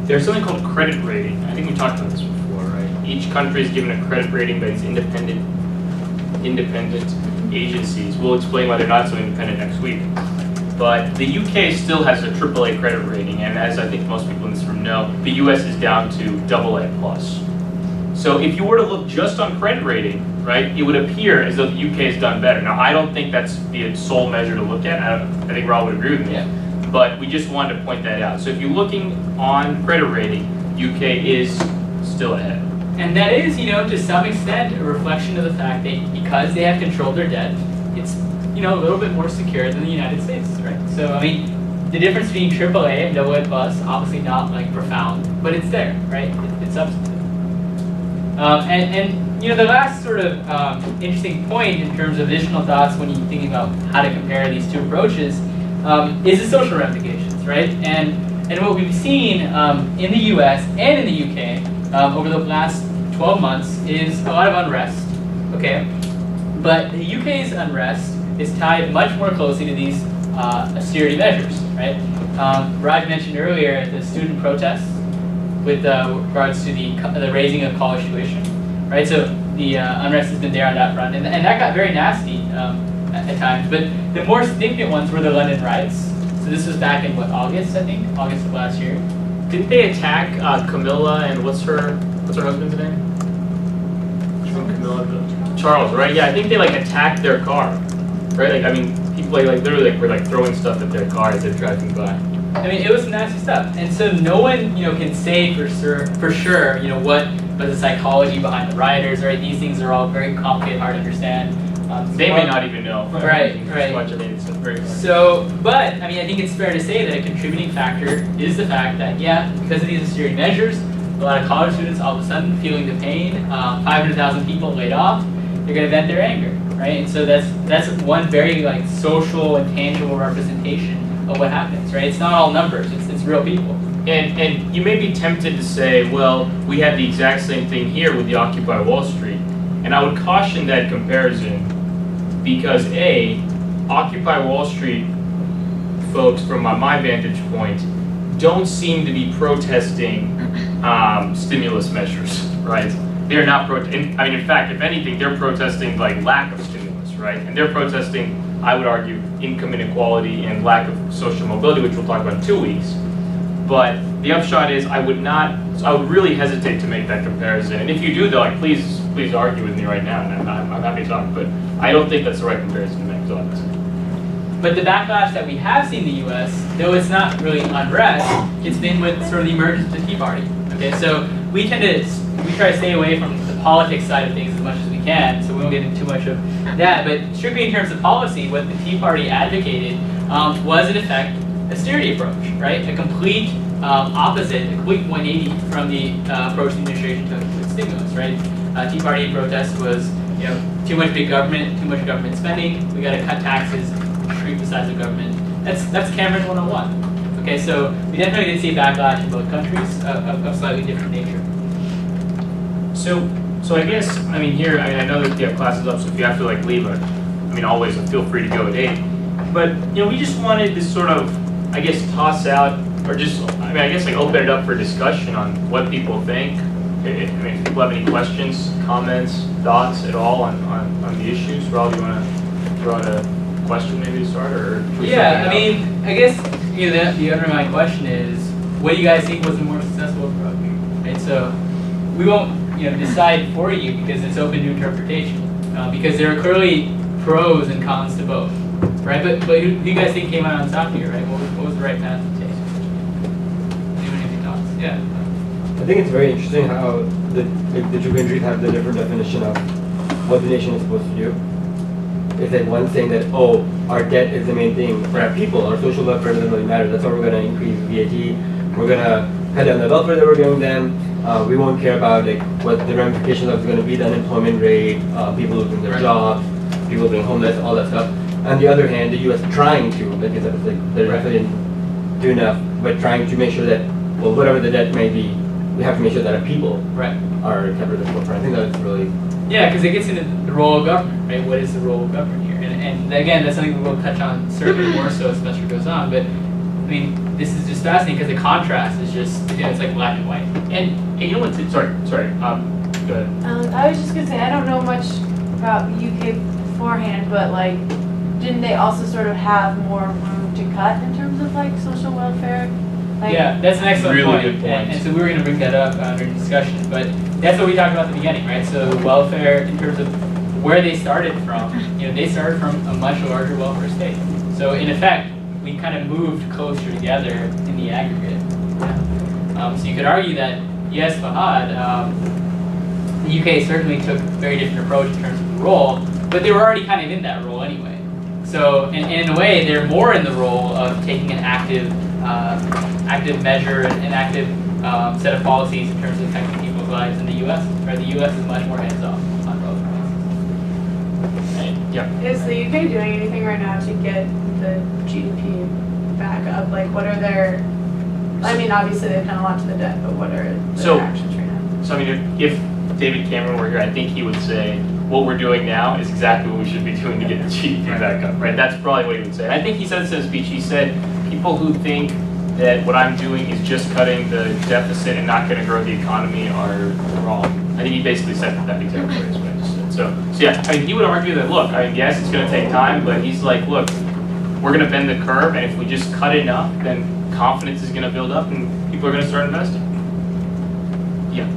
there's something called credit rating. I think we talked about this before, right? Each country is given a credit rating by these independent agencies. We'll explain why they're not so independent next week. But the UK still has a AAA credit rating, and as I think most people in this room know, the US is down to AA+. So if you were to look just on credit rating, right, it would appear as though the UK has done better. Now, I don't think that's the sole measure to look at. I think Rob would agree with me. Yeah. But we just wanted to point that out. So if you're looking on credit rating, UK is still ahead. And that is, to some extent, a reflection of the fact that because they have controlled their debt, it's, a little bit more secure than the United States, right? So, I mean, the difference between AAA and AA+, obviously not like profound, but it's there, right? It's substantive. The last sort of interesting point in terms of additional thoughts when you're thinking about how to compare these two approaches is the social ramifications, right? And what we've seen in the US and in the UK over the last 12 months is a lot of unrest, okay? But the UK's unrest is tied much more closely to these austerity measures, right? Raj mentioned earlier the student protests with regards to the raising of college tuition, right? So the unrest has been there on that front, and that got very nasty at times. But the more significant ones were the London riots. So this was back in August, I think, August of last year. Didn't they attack Camilla and what's her husband's name? Camilla, Charles, right? Yeah, I think they attacked their car, right? People literally were throwing stuff at their car as they're driving by. I mean, it was nasty stuff, and so no one, can say for sure, what was the psychology behind the rioters, right? These things are all very complicated, hard to understand. They may not even know. Right. So, but I think it's fair to say that a contributing factor is the fact that, because of these austerity measures, a lot of college students all of a sudden feeling the pain. 500,000 people laid off. They're going to vent their anger, right? And so that's one very social and tangible representation of what happens, right? It's not all numbers, it's real people. And you may be tempted to say, well, we had the exact same thing here with the Occupy Wall Street. And I would caution that comparison because Occupy Wall Street folks, from my vantage point, don't seem to be protesting stimulus measures, right? They're not in fact, if anything, they're protesting lack of stimulus, right? And they're protesting, I would argue, income inequality and lack of social mobility, which we'll talk about in 2 weeks. But the upshot is, I would really hesitate to make that comparison. And if you do, though, please argue with me right now, and I'm happy to talk. But I don't think that's the right comparison to make. But the backlash that we have seen in the U.S., though it's not really unrest, it's been with sort of the emergence of the Tea Party. Okay, so we try to stay away from the politics side of things as much as we can, so we won't get into too much of that. But strictly in terms of policy, what the Tea Party advocated was, in effect, austerity approach, right? A complete opposite, a complete 180 from the approach the administration took with stimulus, right? Tea Party protest was, too much big government, too much government spending. We got to cut taxes, shrink the size of government. That's Cameron 101. Okay, so we definitely did see backlash in both countries of slightly different nature. So I guess here I know that you have classes up, so if you have to leave, always feel free to go at 8. But we just wanted to sort of toss out, or just open it up for discussion on what people think. If people have any questions, comments, thoughts at all on the issues. Rob, you want to throw out a question maybe to start, or? Yeah, I guess the underlying question is, what do you guys think was the more successful approach? Right, so we won't decide for you because it's open to interpretation, because there are clearly pros and cons to both, right? But who do you guys think came out on top here, right? What was the right path to take? Anyone have any thoughts? Yeah. I think it's very interesting how the two countries have the different definition of what the nation is supposed to do. It's one saying that, our debt is the main thing for our people, our social welfare doesn't really matter, that's why we're going to increase VAT, we're going to cut down the welfare that we're giving them, we won't care about what the ramifications of it's going to be, the unemployment rate, people losing their jobs, people being homeless, all that stuff. On the other hand, the U.S. trying to, like I said, it's like they definitely didn't do enough, but trying to make sure that, well, whatever the debt may be, we have to make sure that our people are kept at the forefront. I think that's really... Yeah, because it gets into the role of government, right? What is the role of government here? And again, that's something we will touch on certainly more so as the semester goes on, but I mean, this is just fascinating because the contrast is just, it's like black and white. And you know what, sorry, go ahead. I was just gonna say, I don't know much about the UK beforehand, but like, didn't they also sort of have more room to cut in terms of like social welfare? Like, yeah, that's an excellent really point. good point. And so we were going to bring that up during discussion, but that's what we talked about at the beginning, right? So welfare, in terms of where they started from, you know, they started from a much larger welfare state. So in effect, we kind of moved closer together in the aggregate. Yeah. So you could argue that, yes, Fahad, the UK certainly took a very different approach in terms of the role, but they were already kind of in that role anyway. So in a way, they're more in the role of taking an active measure and an active set of policies in terms of affecting people's lives in the U.S. Right? The U.S. is much more hands-off on both points. Right? Yeah. Is the UK doing anything right now to get the GDP back up? Like, what are their? I mean, obviously they've done a lot to the debt, but what are their actions right now? So I mean, if David Cameron were here, I think he would say, what we're doing now is exactly what we should be doing to get the GDP back up, right? That's probably what he would say. And I think he said this in his speech. He said, people who think that what I'm doing is just cutting the deficit and not going to grow the economy are wrong. I think he basically said that exactly what I just said. So yeah, I mean, he would argue that, look, I mean, yes, it's going to take time, but he's like, look, we're going to bend the curve, and if we just cut enough, then confidence is going to build up, and people are going to start investing. Yeah.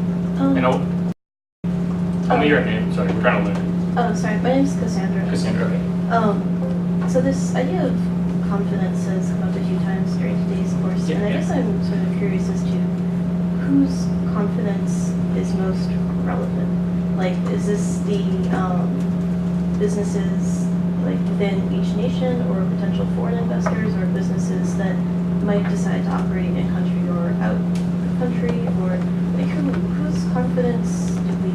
Tell me your name. Sorry, we're trying to learn. Oh, sorry. My name's Cassandra. Cassandra, okay. So this idea of confidence has come up a few times during today's course, and I guess I'm sort of curious as to whose confidence is most relevant. Like, is this the businesses like within each nation, or potential foreign investors, or businesses that might decide to operate in country or out of country, or like whose confidence do we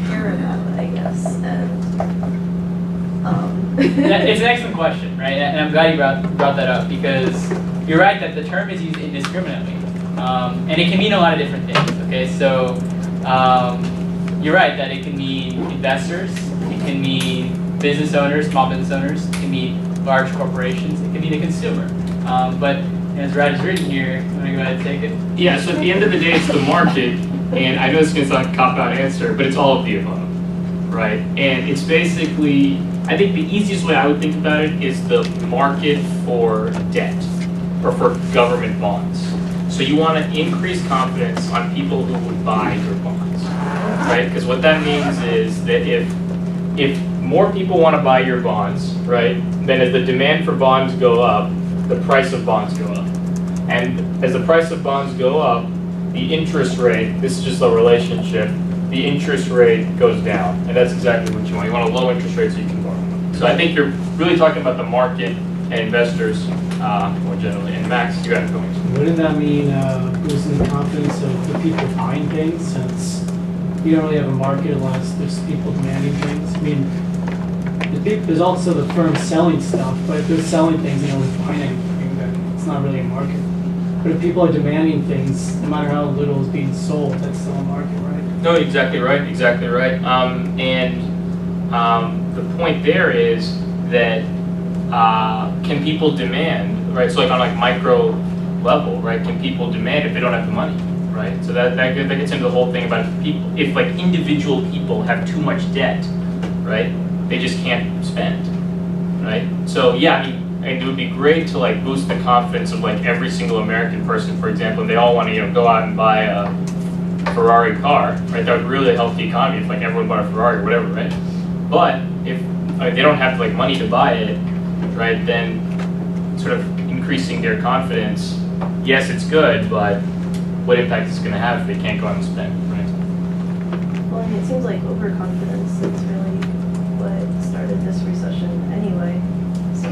care about? I guess. It's an excellent question, right? And I'm glad you brought that up, because you're right that the term is used indiscriminately, and it can mean a lot of different things. Okay, so you're right that it can mean investors, it can mean business owners, small business owners, it can mean large corporations, it can mean the consumer. But as Raj has written here, I'm going to go ahead and take it. Yeah. So at the end of the day, it's the market, and I know this is going to sound like a cop-out answer, but it's all of the above, right? And it's basically, I think the easiest way I would think about it is the market for debt, or for government bonds. So you want to increase confidence on people who would buy your bonds, right? Because what that means is that if more people want to buy your bonds, right, then as the demand for bonds go up, the price of bonds go up. And as the price of bonds go up, the interest rate, this is just a relationship, the interest rate goes down. And that's exactly what you want. You want a low interest rate so you can borrow. So I think you're really talking about the market and investors more generally. And Max, you got it going. Wouldn't that mean boosting the confidence of the people buying things, since you don't really have a market unless there's people demanding things? I mean, there's also the firms selling stuff, but if they're selling things and nobody's buying anything, then it's not really a market. But if people are demanding things, no matter how little is being sold, that's still a market, right? No, exactly right, exactly right. The point there is that can people demand, right? So like on like micro level, right? Can people demand if they don't have the money, right? So that gets into the whole thing about if like individual people have too much debt, right? They just can't spend, right? So yeah, I mean, it would be great to like boost the confidence of like every single American person, for example, and they all want to go out and buy a Ferrari car, right? That would really help the economy if like everyone bought a Ferrari or whatever, right? But if they don't have like money to buy it, right? Then sort of increasing their confidence, yes, it's good, but what impact is it going to have if they can't go out and spend, right? Well, I mean, it seems like overconfidence is really what started this recession anyway. So,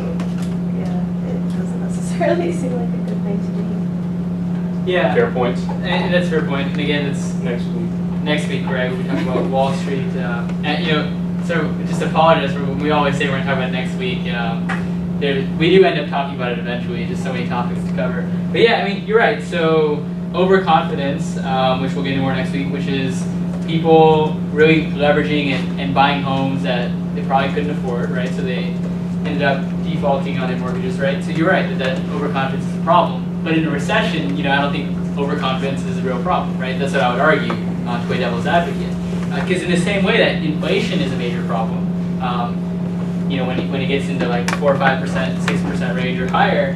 yeah, it doesn't necessarily seem like a good thing to do. Yeah. Fair point. And that's a fair point. And again, it's next week. Next week, Greg, we'll be talking about Wall Street. And so just apologize for when we always say we're going to talk about it next week. We do end up talking about it eventually, just so many topics to cover. But yeah, I mean, you're right. So overconfidence, which we'll get into more next week, which is people really leveraging and buying homes that they probably couldn't afford, right? So they ended up defaulting on their mortgages, right? So you're right that overconfidence is a problem. But in a recession, I don't think overconfidence is a real problem, right? That's what I would argue to play devil's advocate. Because in the same way that inflation is a major problem, when it gets into like 4 or 5%, 6% range or higher,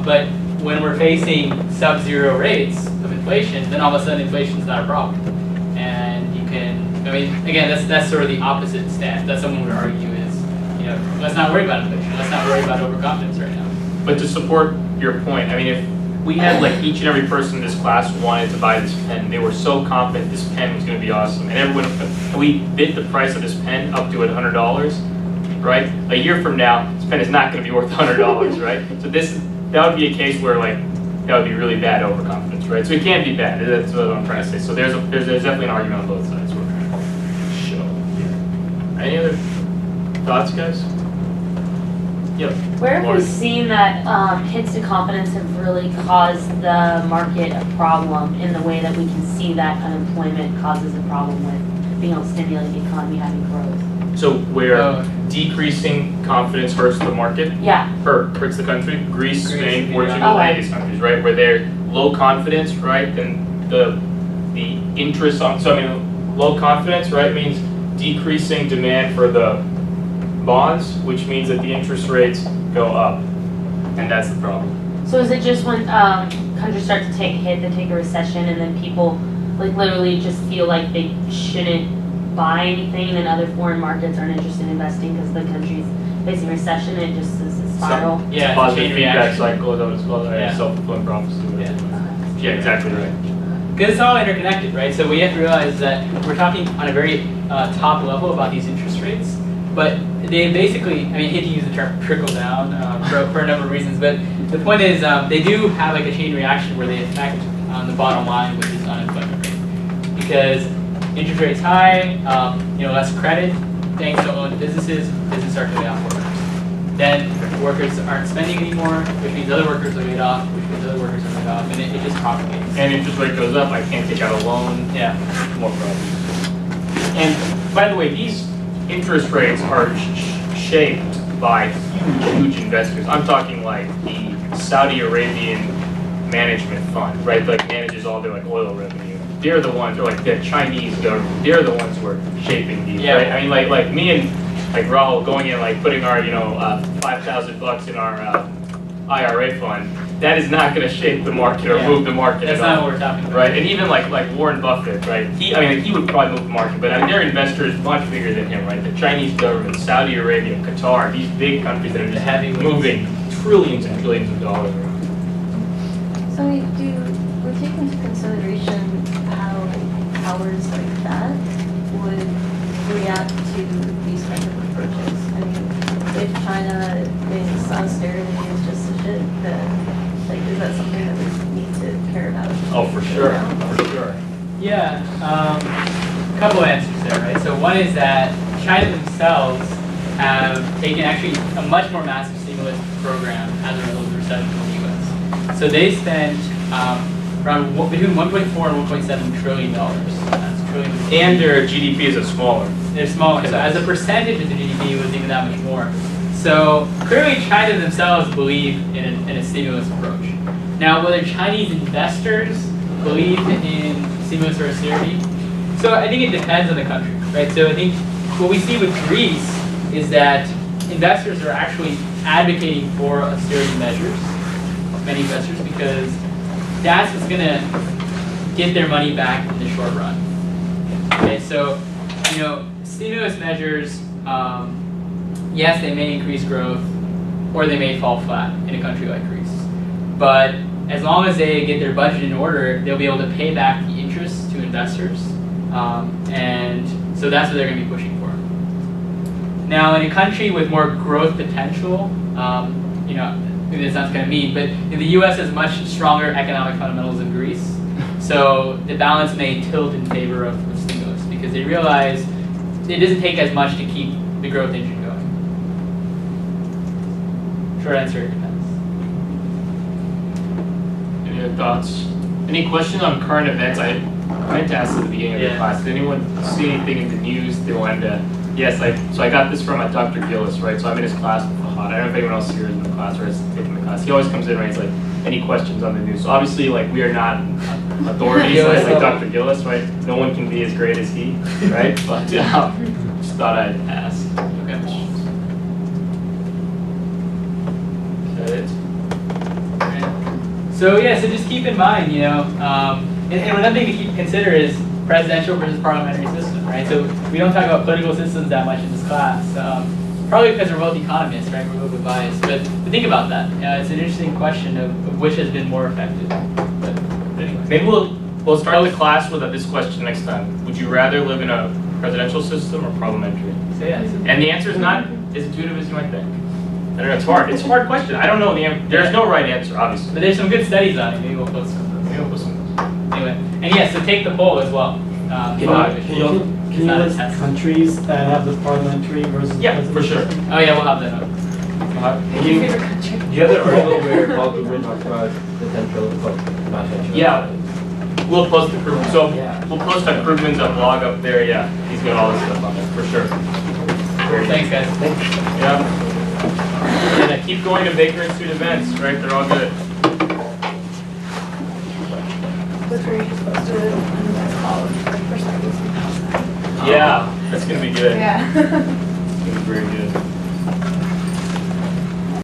but when we're facing sub-zero rates of inflation, then all of a sudden inflation is not a problem. And you can, again, that's sort of the opposite stance. That's someone would argue is, let's not worry about inflation. Let's not worry about overconfidence right now. But to support your point, if we had like each and every person in this class wanted to buy this pen, they were so confident this pen was going to be awesome, and everyone, we bid the price of this pen up to $100, right? A year from now, this pen is not going to be worth $100, right? So that would be a case where like that would be really bad overconfidence, right? So it can't be bad. That's what I'm trying to say. So there's definitely an argument on both sides. We're trying to show. Any other thoughts, guys? Yep. Where have we seen that hits to confidence have really caused the market a problem in the way that we can see that unemployment causes a problem with being able to stimulate the economy having growth? So where decreasing confidence hurts the market? Yeah. Hurts the country? Greece, Spain, Portugal, any of these countries, right? Where they're low confidence, right? Then the interest on, low confidence, right, means decreasing demand for the bonds, which means that the interest rates go up, and that's the problem. So is it just when countries start to take a hit, they take a recession, and then people like literally just feel like they shouldn't buy anything, and other foreign markets aren't interested in investing because the country's facing recession, and it just is a spiral? Yeah, positive feedback cycle, is what it's called, right? Self-fulfilling prophecy. Yeah, exactly right. Because it's all interconnected, right? So we have to realize that we're talking on a very top level about these interest rates, but they basically, I hate to use the term trickle down for a number of reasons, but the point is they do have like a chain reaction where they affect the bottom line, which is unemployment rate. Because interest rates high, less credit, banks don't loan to businesses start to lay off workers. Then workers aren't spending anymore, which means other workers are laid off, which means other workers are laid off, and it just propagates. And interest rate goes up, I can't take out a loan. Yeah. More problems. And by the way, these interest rates are shaped by huge investors. I'm talking like the Saudi Arabian management fund, right? Like manages all their like oil revenue. They're the ones, or like the Chinese government. They're the ones who are shaping these, right? Like me and like Raul going in, like putting our $5,000 in our IRA fund. That is not going to shape the market or move the market. That's not what we're talking about, right? And even like Warren Buffett, right? He would probably move the market, but their investors much bigger than him, right? The Chinese government, Saudi Arabia, Qatar, these big countries that are just moving trillions and trillions of dollars around. So we take into consideration how powers like that would react to these kinds of approaches. If China thinks austerity is just a shit, then is that something that we need to care about? Oh, for sure, for sure. Yeah, a couple of answers there, right? So one is that China themselves have taken actually a much more massive stimulus program as a result of the recession in the U.S. So they spent around between 1.4 and 1.7 trillion dollars. And their GDP is smaller. They're smaller. So as a percentage of the GDP, it was even that much more. So clearly, China themselves believe in a stimulus approach. Now, whether Chinese investors believe in stimulus or austerity, so I think it depends on the country, right? So I think what we see with Greece is that investors are actually advocating for austerity measures, many investors, because that's what's going to get their money back in the short run. Okay, so stimulus measures. Yes, they may increase growth, or they may fall flat in a country like Greece. But as long as they get their budget in order, they'll be able to pay back the interest to investors, and so that's what they're going to be pushing for. Now, in a country with more growth potential, maybe that sounds kind of mean, but the U.S. has much stronger economic fundamentals than Greece, so the balance may tilt in favor of stimulus because they realize it doesn't take as much to keep the growth engine going. Short answer, it depends. Any other thoughts? Any questions on current events? I meant to ask at the beginning of the class. Did anyone see anything in the news they wanted to? Yes, so I got this from Dr. Gillis, right? So I'm in his class with Fahad. I don't know if anyone else here is in the class or has taken the class. He always comes in and writes like, any questions on the news? So obviously, like, we are not authorities like Dr. Gillis, right? No one can be as great as he, right? But just thought I'd ask. Okay. Is that it? So yeah, so just keep in mind, you know, and another thing to consider is presidential versus parliamentary system, right? So we don't talk about political systems that much in this class, probably because we're both economists, right? We're a little bit biased, but think about that. It's an interesting question of which has been more effective. But anyway. Maybe we'll start the class with this question next time. Would you rather live in a presidential system or parliamentary? So yeah. And the answer is not as intuitive as you might think. I don't know, it's hard. It's a hard question. I don't know the answer. There's no right answer, obviously. But there's some good studies on it. Maybe we'll post some. Anyway, and yes, so take the poll as well. Can you list countries that have the parliamentary versus presidential? For sure. system? Oh yeah, we'll have that up. Do you have the article where Bob Goodwin talks about the central, not central? Yeah. We'll post the Krugman. So we'll post that Krugman's blog up there. Yeah, he's got all this stuff on there for sure. Thanks, guys. Yeah. And keep going to Baker Institute events, right? They're all good. Yeah, that's gonna be good. Yeah. It's gonna be very good.